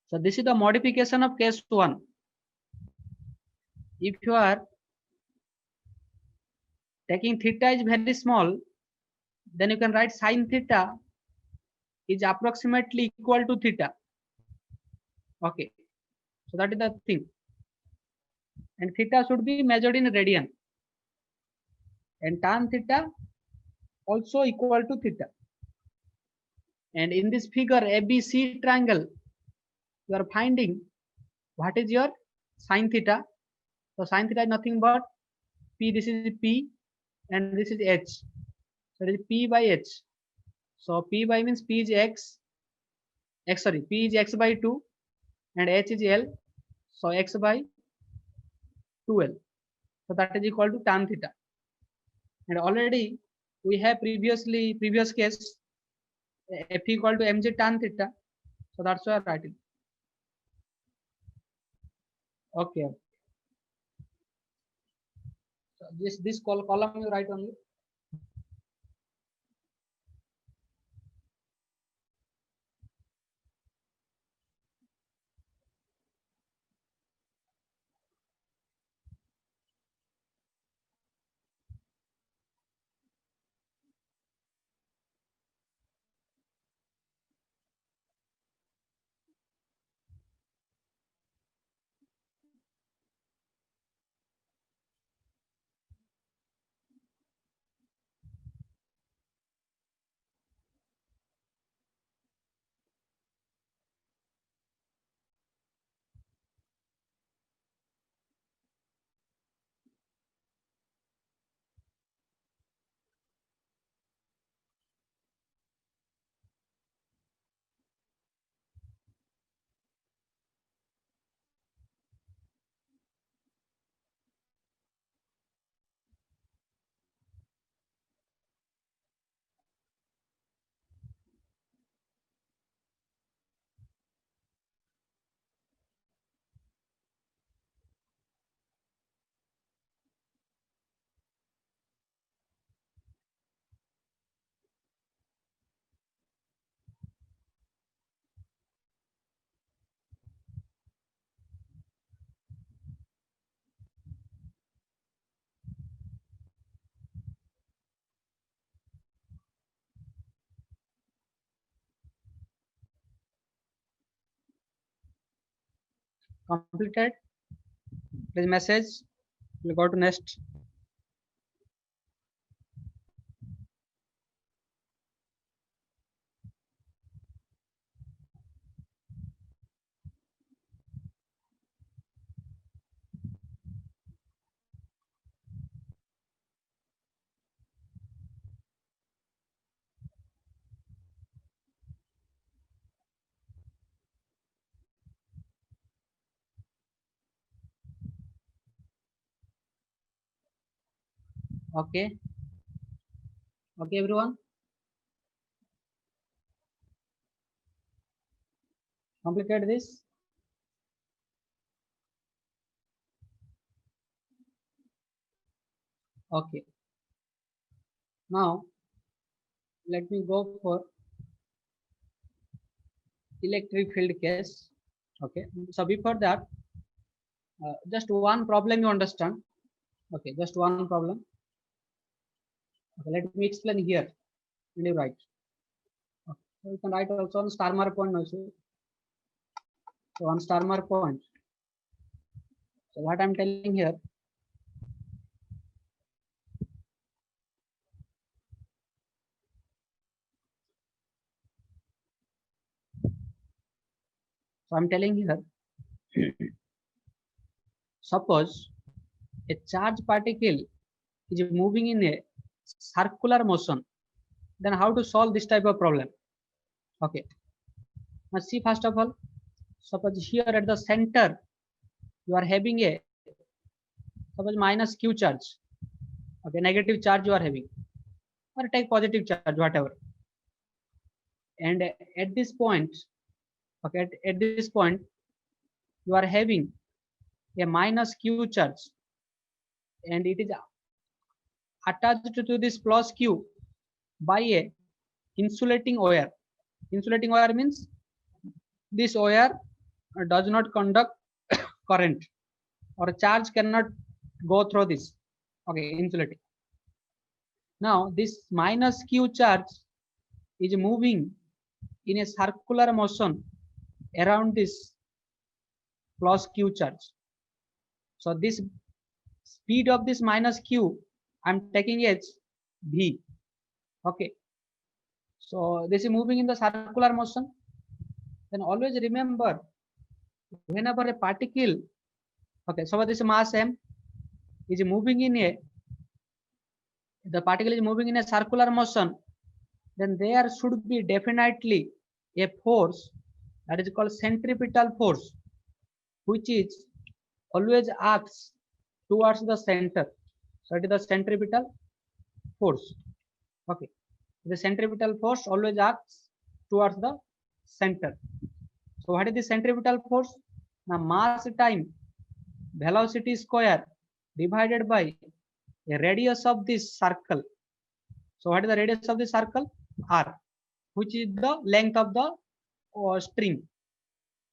So this is the modification of case 1. If you are taking theta is very small, then you can write sine theta is approximately equal to theta. Okay. So that is the thing. And theta should be measured in radian. And tan theta also equal to theta. And in this figure ABC triangle, you are finding what is your sine theta. So sine theta is nothing but P, this is P, and this is H. So it is P by H. So P by means P is P is x by 2 and H is L. So x by 2L. So that is equal to tan theta. And already we have previous case F equal to mg tan theta. So that's why I'm writing. Okay. So this column you write only. Completed. Please message. We'll go to next. Okay. Okay, everyone. Completed this. Okay. Now let me go for electric field case. Okay. So before that, just one problem you understand. Okay, just one problem. Okay, let me explain here. Will you write? Okay. So you can write also on star mark point also. So on star mark point. So what I'm telling here. So I'm telling here. Suppose a charge particle is moving in a circular motion. Then how to solve this type of problem? Okay. Now see, first of all, suppose here at the center you are having a, suppose minus q charge. Okay, negative charge you are having, or take positive charge, whatever. And at this point, okay, at this point you are having a minus q charge, and it is attached to this plus q by a insulating wire. Insulating wire means this wire does not conduct current, or charge cannot go through this. Okay, insulating. Now this minus q charge is moving in a circular motion around this plus q charge. So this speed of this minus q I'm taking as v. Okay, so this is moving in the circular motion. Then always remember, whenever a particle, okay, so this mass m is moving in a, the particle is moving in a circular motion, then there should be definitely a force that is called centripetal force, which is always acts towards the center. So it is the centripetal force. Okay, the centripetal force always acts towards the center. So what is the centripetal force? Now mass time velocity square divided by a radius of this circle. So what is the radius of the circle? R, which is the length of the string.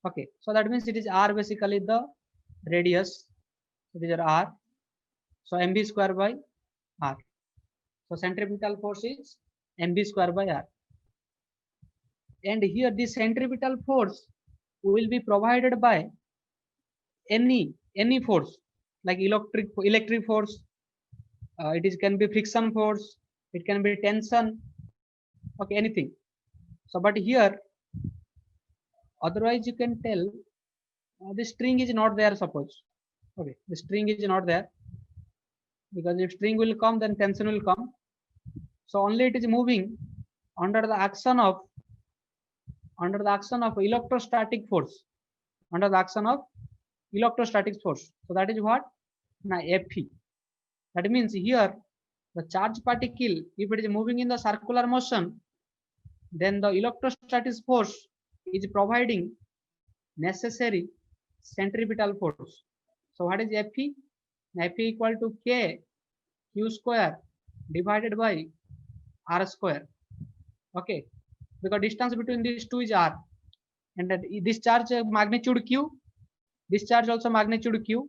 Okay, so that means it is R, basically the radius. It is R. So mv square by R. So centripetal force is mv square by R. And here the centripetal force will be provided by any force, like electric force. It is can be friction force. It can be tension. Okay, anything. So but here, otherwise you can tell the string is not there, suppose. Okay, the string is not there, because if string will come, then tension will come. So only it is moving under the action of electrostatic force, under the action of electrostatic force. So that is what? Now Fe. That means here the charge particle, if it is moving in the circular motion, then the electrostatic force is providing necessary centripetal force. So what is Fe? Fe equal to K Q square divided by R square. Okay, because distance between these two is R, and this charge magnitude Q, this charge also magnitude Q.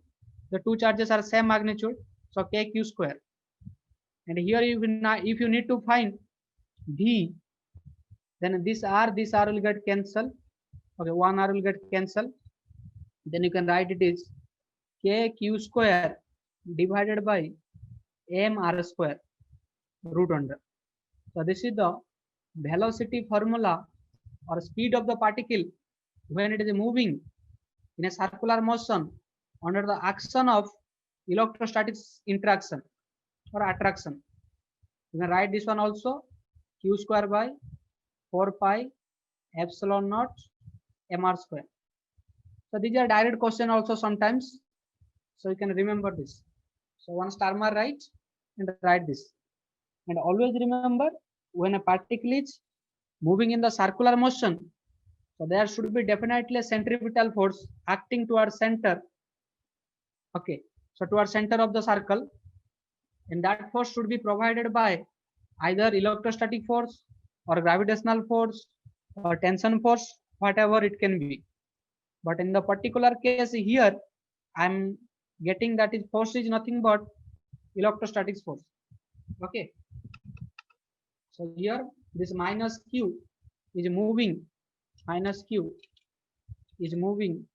The two charges are same magnitude, so K Q square. And here if you need to find V, then this R will get cancelled. Okay, one R will get cancelled. then you can write it is k q square divided by m r square root under. So this is the velocity formula or speed of the particle when it is moving in a circular motion under the action of electrostatic interaction or attraction. You can write this one also, q square by 4 pi epsilon naught mr square. So these are direct question also sometimes. So you can remember this. So once Starmer writes and write this. And always remember, when a particle is moving in the circular motion, so there should be definitely a centripetal force acting towards center. Okay, so towards center of the circle, and that force should be provided by either electrostatic force or gravitational force or tension force, whatever it can be. But in the particular case here, I'm getting that is force is nothing but electrostatic force. Okay, so here this minus q is moving, minus q is moving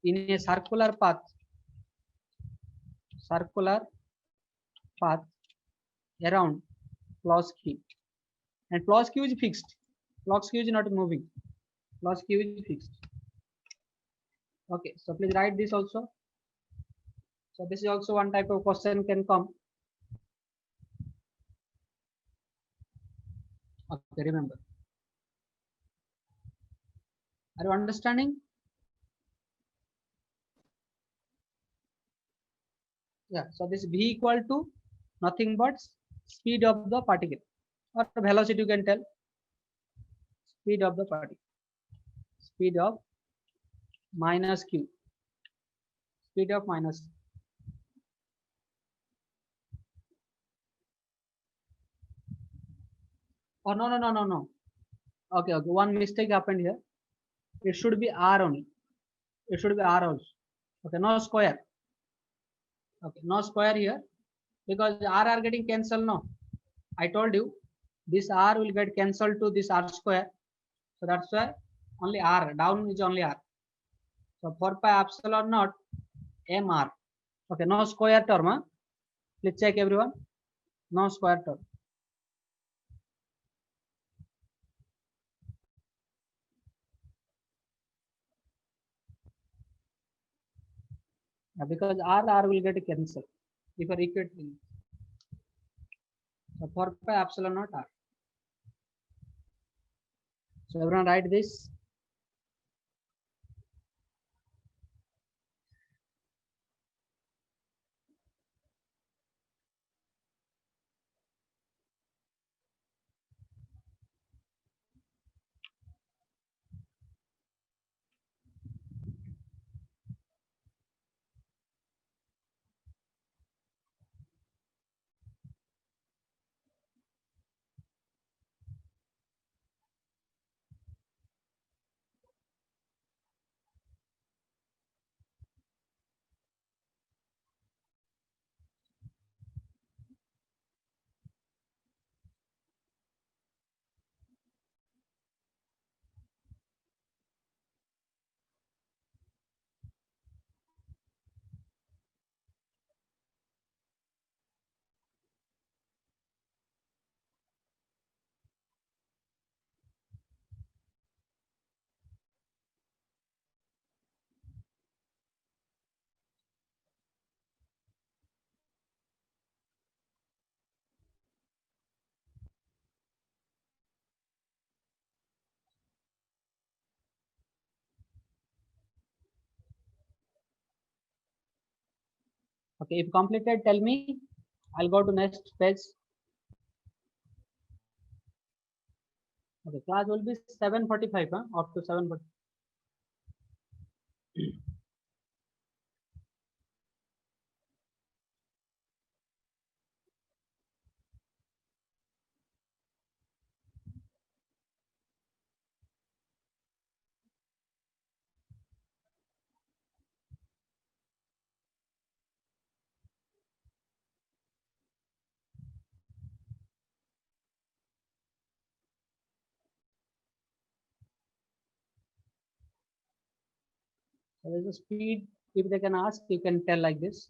in a circular path around plus q, and plus q is fixed, plus q is not moving, plus q is fixed. Okay, so please write this also. So this is also one type of question can come. Okay, remember, are you understanding? Yeah, so this v equal to nothing but speed of the particle or velocity, you can tell, speed of the particle, speed of minus q, speed of minus. Oh, no, no, no, no, no. Okay, okay, one mistake happened here. It should be r only. It should be r also. Okay, no square. Okay, no square here because r are getting cancelled. No, I told you this r will get cancelled to this r square. So that's why only r, down is only r. So 4 pi epsilon naught mr. Okay, no square term. Huh? Please check everyone. No square term. Because r will get cancelled if you equate. So 4 pi epsilon naught r. So everyone write this. Okay, if completed, tell me. I'll go to next page. Okay, class will be 7:45, huh? Up to 7:40. So there's a speed. If they can ask, you can tell like this.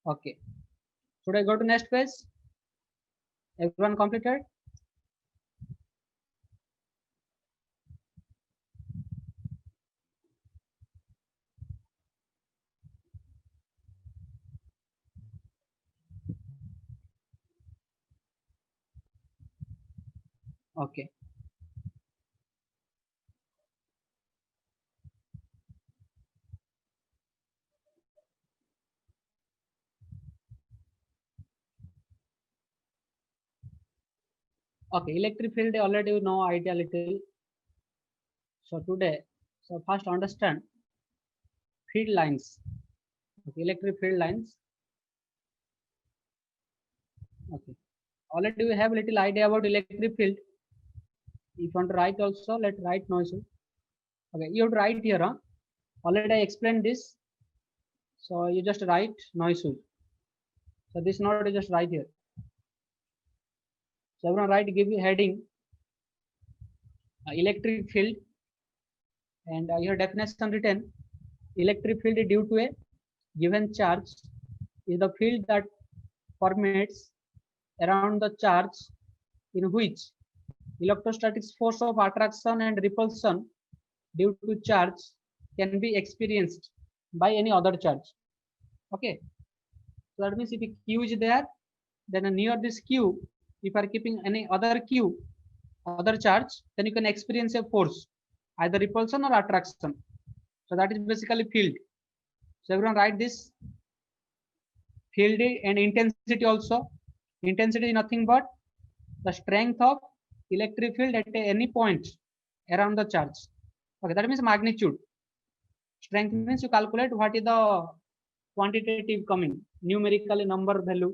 Okay. Should I go to next page? Everyone completed? Okay. Okay. Electric field already you know idea little. So today, so first understand field lines. Okay. Electric field lines. Okay. Already we have little idea about electric field. If you want to write also, let write no issue. Okay. You have to write here. Huh? Already I explained this. So you just write no issue. So this note you just write here. So everyone write, give you heading electric field, and your definition written: electric field due to a given charge is the field that formates around the charge in which electrostatic force of attraction and repulsion due to charge can be experienced by any other charge. Okay, so that means if a q is there, then near this q, if you are keeping any other q, other charge, then you can experience a force, either repulsion or attraction. So that is basically field. So everyone write this field and intensity also. Intensity is nothing but the strength of electric field at any point around the charge. Okay, that means magnitude. Strength means you calculate what is the quantitative coming, numerically number value,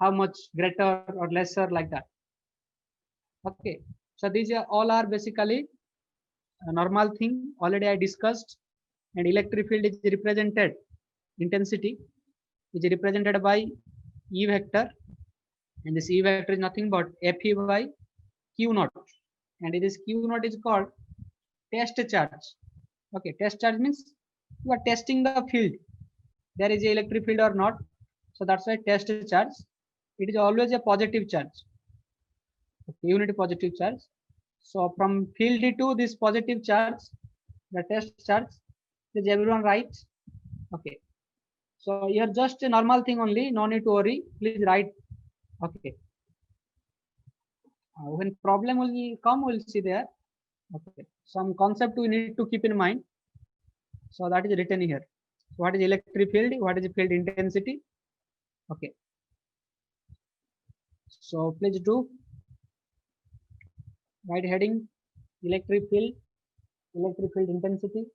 how much greater or lesser like that. Okay, so these are all are basically a normal thing already I discussed, and electric field is represented, intensity is represented by E vector, and this E vector is nothing but Fe by Q naught, and this Q naught is called test charge. Okay, test charge means you are testing the field, there is a electric field or not. So that's why test charge. It is always a positive charge. Okay, unit positive charge. So from field to this positive charge, the test charge, is everyone right? Okay. So here just a normal thing only, no need to worry. Please write. Okay. When problem will come, we'll see there. Okay. Some concept we need to keep in mind. So that is written here. What is electric field? What is field intensity? Okay. So please do write heading electric field intensity.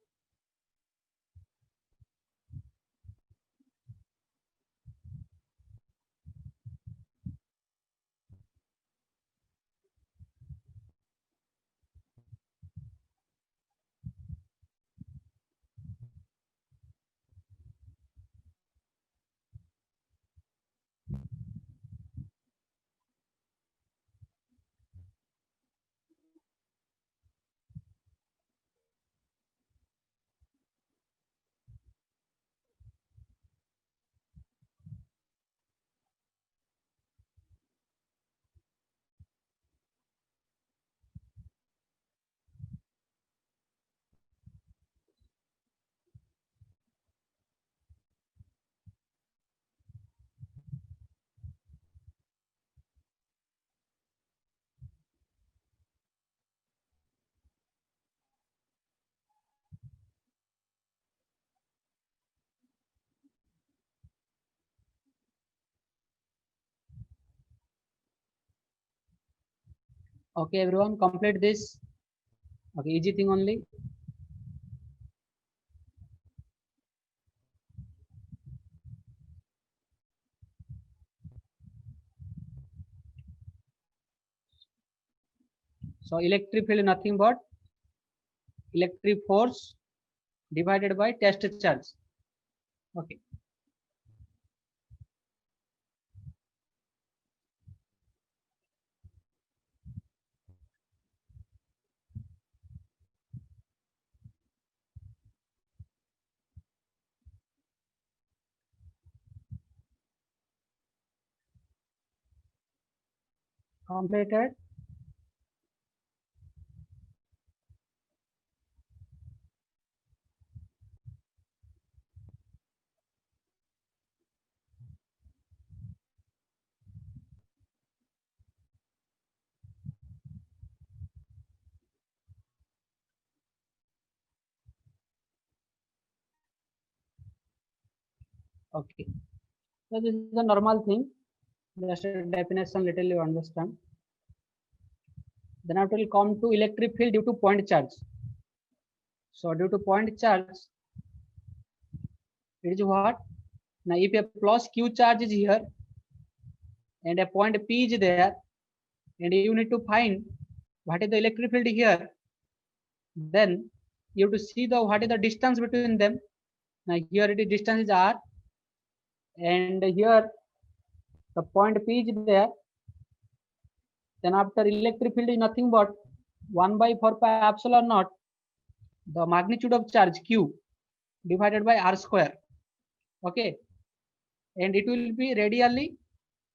Okay, everyone complete this. Okay, easy thing only. So electric field nothing but electric force divided by test charge. Okay. Completed. Okay. So this is the normal thing. Just a definition little you understand. Then after will come to electric field due to point charge. So due to point charge, it is what? Now if a plus Q charge is here and a point P is there, and you need to find what is the electric field here, then you have to see the what is the distance between them. Now here it is distance is R, and here the point P is there. Then after electric field is nothing but 1 by 4 pi epsilon naught, the magnitude of charge Q divided by R square. Okay, and it will be radially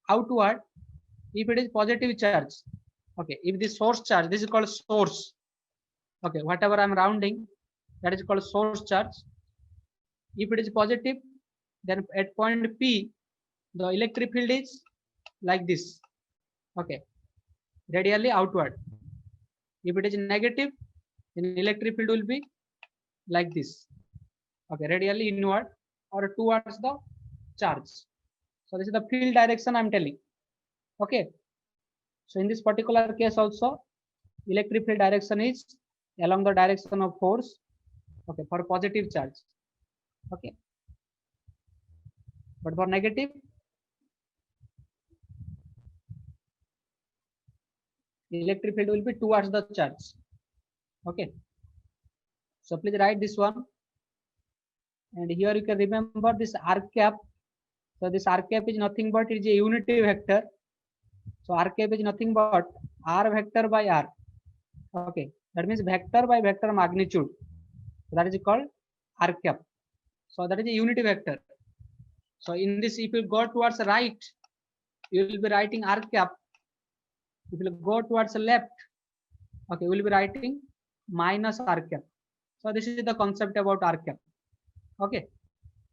outward if it is positive charge. Okay, if the source charge, this is called source. Okay, whatever I'm rounding, that is called source charge. If it is positive, then at point P, the electric field is like this. Okay, radially outward. If it is negative, then electric field will be like this. Okay, radially inward or towards the charge. So this is the field direction I'm telling. Okay. So in this particular case also, electric field direction is along the direction of force. Okay, for positive charge. Okay. But for negative, electric field will be towards the charge. Okay. So please write this one. And here you can remember this R cap. So this R cap is nothing but it is a unity vector. So R cap is nothing but R vector by R. Okay. That means vector by vector magnitude. So that is called R cap. So that is a unity vector. So in this, if you go towards the right, you will be writing R cap. If you go towards the left, okay, we will be writing minus R cap. So this is the concept about R cap. Okay,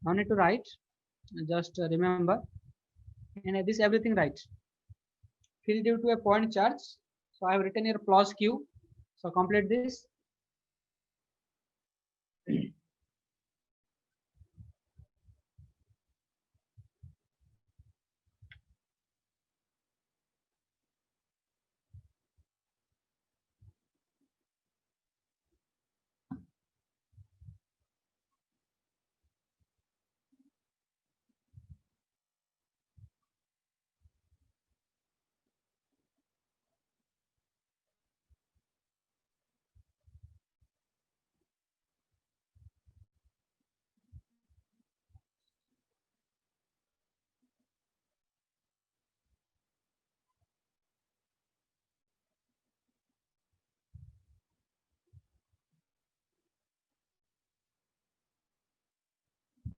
no need to write, just remember, and this everything right. Field due to a point charge. So I have written here plus Q. So complete this.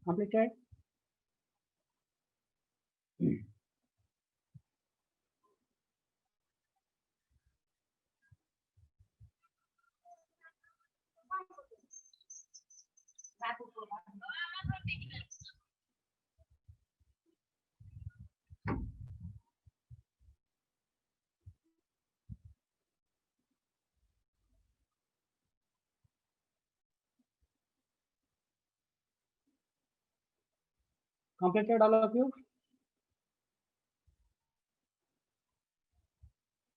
Completed. Completed all of you.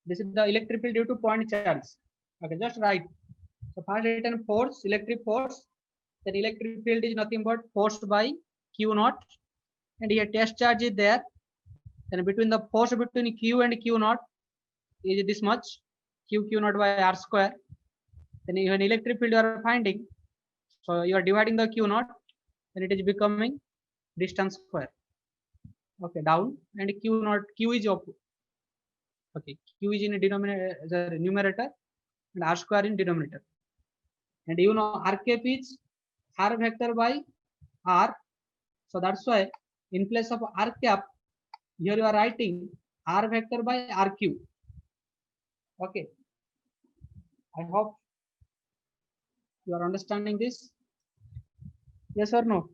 This is the electric field due to point charge. Okay, just write. So first written force, electric force. Then electric field is nothing but forced by Q naught, and here test charge is there. Then between the force between Q and Q naught is this much, Q naught by R square. Then even electric field you are finding, so you are dividing the Q naught, then it is becoming distance square. Okay, down, and Q naught, Q is up. Okay, Q is in a denominator, the numerator, and R square in denominator. And you know R cap is R vector by R. So that's why in place of R cap, here you are writing R vector by RQ. Okay, I hope you are understanding this. Yes or no?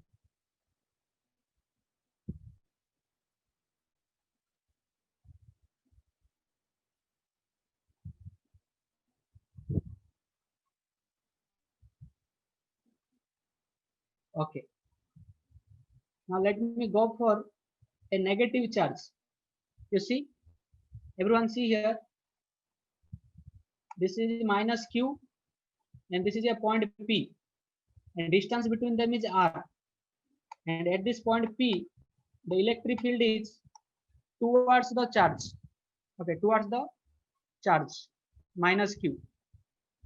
Okay. Now let me go for a negative charge. You see, everyone see here, this is minus q and this is a point P and distance between them is r. And at this point P, the electric field is towards the charge. Okay, towards the charge minus q.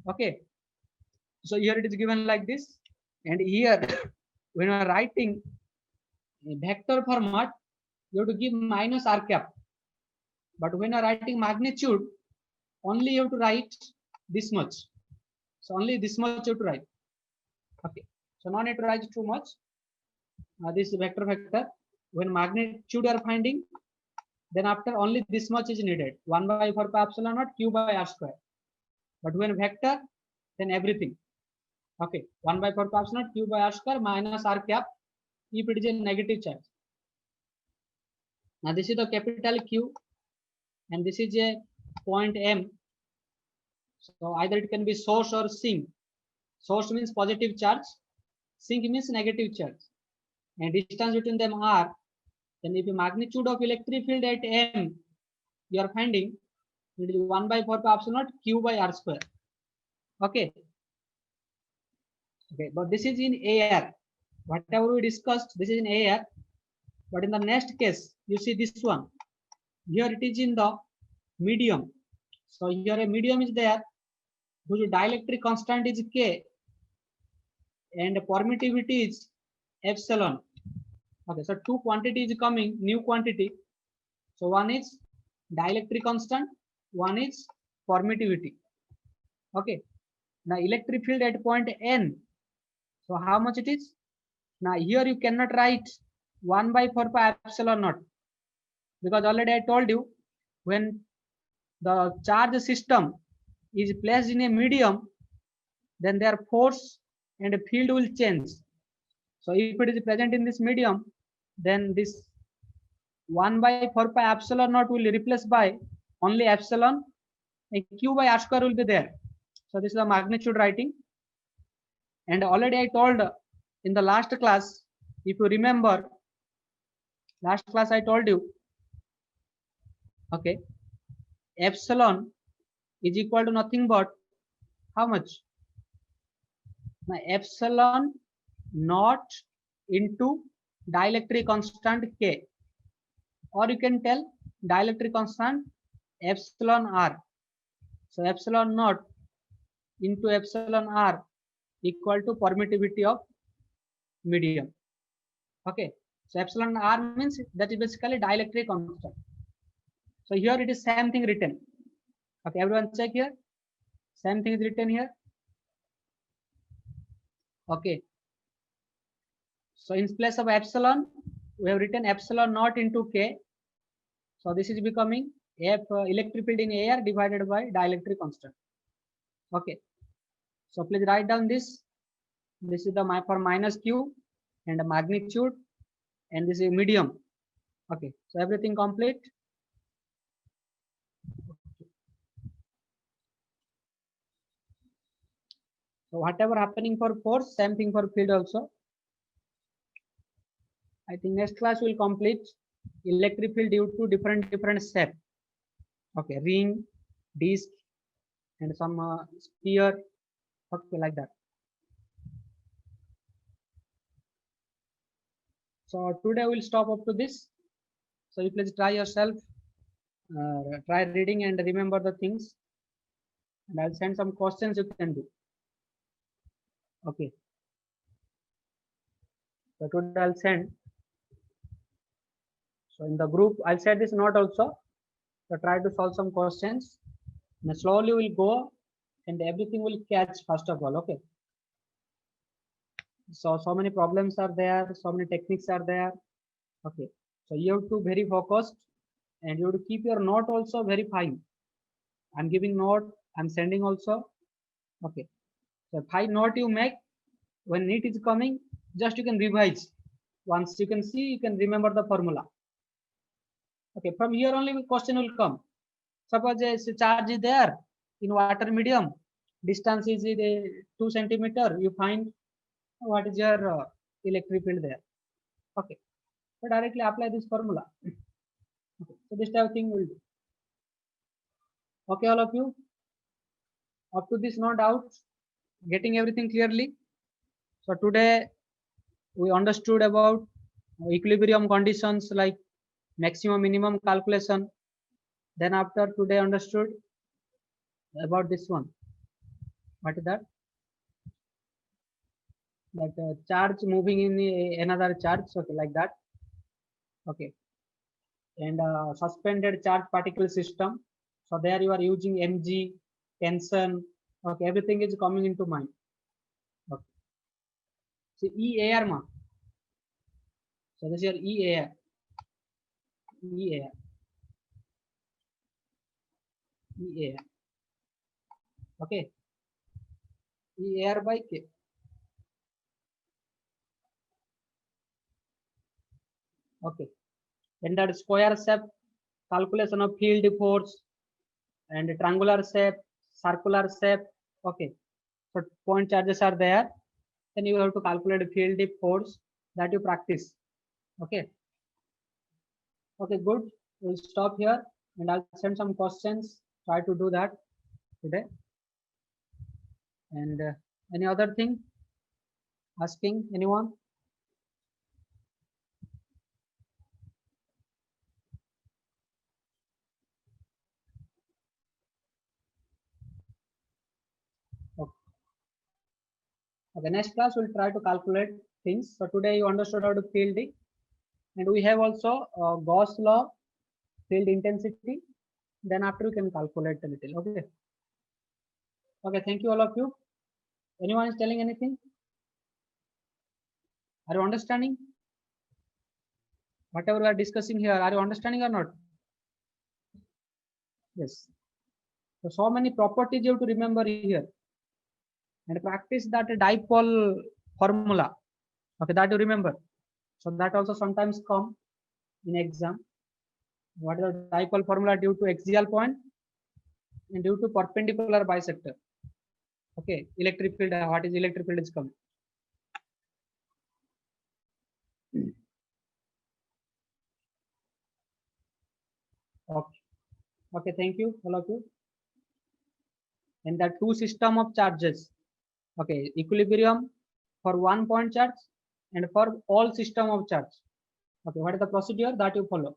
Okay, so here it is given like this. And here, when you are writing a vector format, you have to give minus r cap. But when you are writing magnitude, only you have to write this much. So only this much you have to write. Okay, so no need to write too much. This vector. When magnitude you are finding, then after only this much is needed. 1 by 4 pi epsilon naught q by r square. But when vector, then everything. Okay, 1 by 4 pi epsilon naught q by r square minus r cap if it is a negative charge. Now this is the capital Q and this is a point M. So either it can be source or sink. Source means positive charge, sink means negative charge. And distance between them r. Then if the magnitude of electric field at M you are finding, it is 1 by 4 pi epsilon naught q by r square. Okay. Okay, but this is in air. Whatever we discussed, this is in air. But in the next case, you see this one. Here it is in the medium. So here a medium is there, whose dielectric constant is K and permittivity is epsilon. Okay, so two quantities coming, new quantity. So one is dielectric constant, one is permittivity. Okay, now electric field at point N. So how much it is? Now here you cannot write 1 by 4 pi epsilon naught, because already I told you, when the charge system is placed in a medium, then their force and field will change. So if it is present in this medium, then this 1 by 4 pi epsilon naught will replace by only epsilon and q by r square will be there. So this is the magnitude writing. And already I told in the last class, if you remember, last class I told you, okay, epsilon is equal to nothing but how much? Now epsilon naught into dielectric constant K, or you can tell dielectric constant epsilon r. So epsilon naught into epsilon r equal to permittivity of medium. Okay, so epsilon r means that is basically dielectric constant. So here it is same thing written. Okay, everyone check here. Same thing is written here. Okay. So in place of epsilon, we have written epsilon naught into K. So this is becoming F electric field in air divided by dielectric constant. Okay. So please write down this. This is the for minus Q and the magnitude, and this is medium. Okay. So everything complete. So whatever happening for force, same thing for field also. I think next class will complete electric field due to different shape. Okay, ring, disc, and some sphere. Okay, like that. So today we'll stop up to this. So you please try yourself, try reading and remember the things. And I'll send some questions you can do. Okay. So today I'll send. So in the group, I'll share this note also. So try to solve some questions. And slowly we'll go and everything will catch first of all. Okay. So many problems are there, so many techniques are there. Okay. So you have to very focused and you have to keep your note also very fine. I'm giving note, I'm sending also. Okay, so 5 note you make, when NEET is coming, just you can revise. Once you can see, you can remember the formula. Okay, from here only question will come. Suppose a charge is there in water medium, distance is 2 centimeter, you find what is your electric field there. Okay, so directly apply this formula. Okay, so this type of thing will do. Okay, all of you, up to this no doubt, getting everything clearly. So today we understood about equilibrium conditions like maximum minimum calculation. Then after today understood about this one. What is that? Like charge moving in another charge. Okay, like that. Okay, and suspended charge particle system. So there you are using mg, tension. Okay, everything is coming into mind. Okay. So EAR ma. So this is your EAR. EAR. EAR. Okay. EAR by K. Okay. And that square shape calculation of field force and triangular shape, circular shape. Okay. So point charges are there. Then you have to calculate field force that you practice. Okay. Okay, good. We'll stop here and I'll send some questions. Try to do that today. And any other thing? Asking anyone? Okay. Okay, next class we'll try to calculate things. So today you understood how to field it. And we have also Gauss law, field intensity. Then after you can calculate a little. Okay. Okay, thank you all of you. Anyone is telling anything? Are you understanding? Whatever we are discussing here, are you understanding or not? Yes. So many properties you have to remember here. And practice that dipole formula. Okay, that you remember. So that also sometimes come in exam. What is the dipole formula due to axial point and due to perpendicular bisector? Okay, electric field. What is electric field is coming? Okay. Okay, thank you, all of you. And the two system of charges. Okay, equilibrium for 1 point charge and for all system of charge. Okay, what is the procedure that you follow?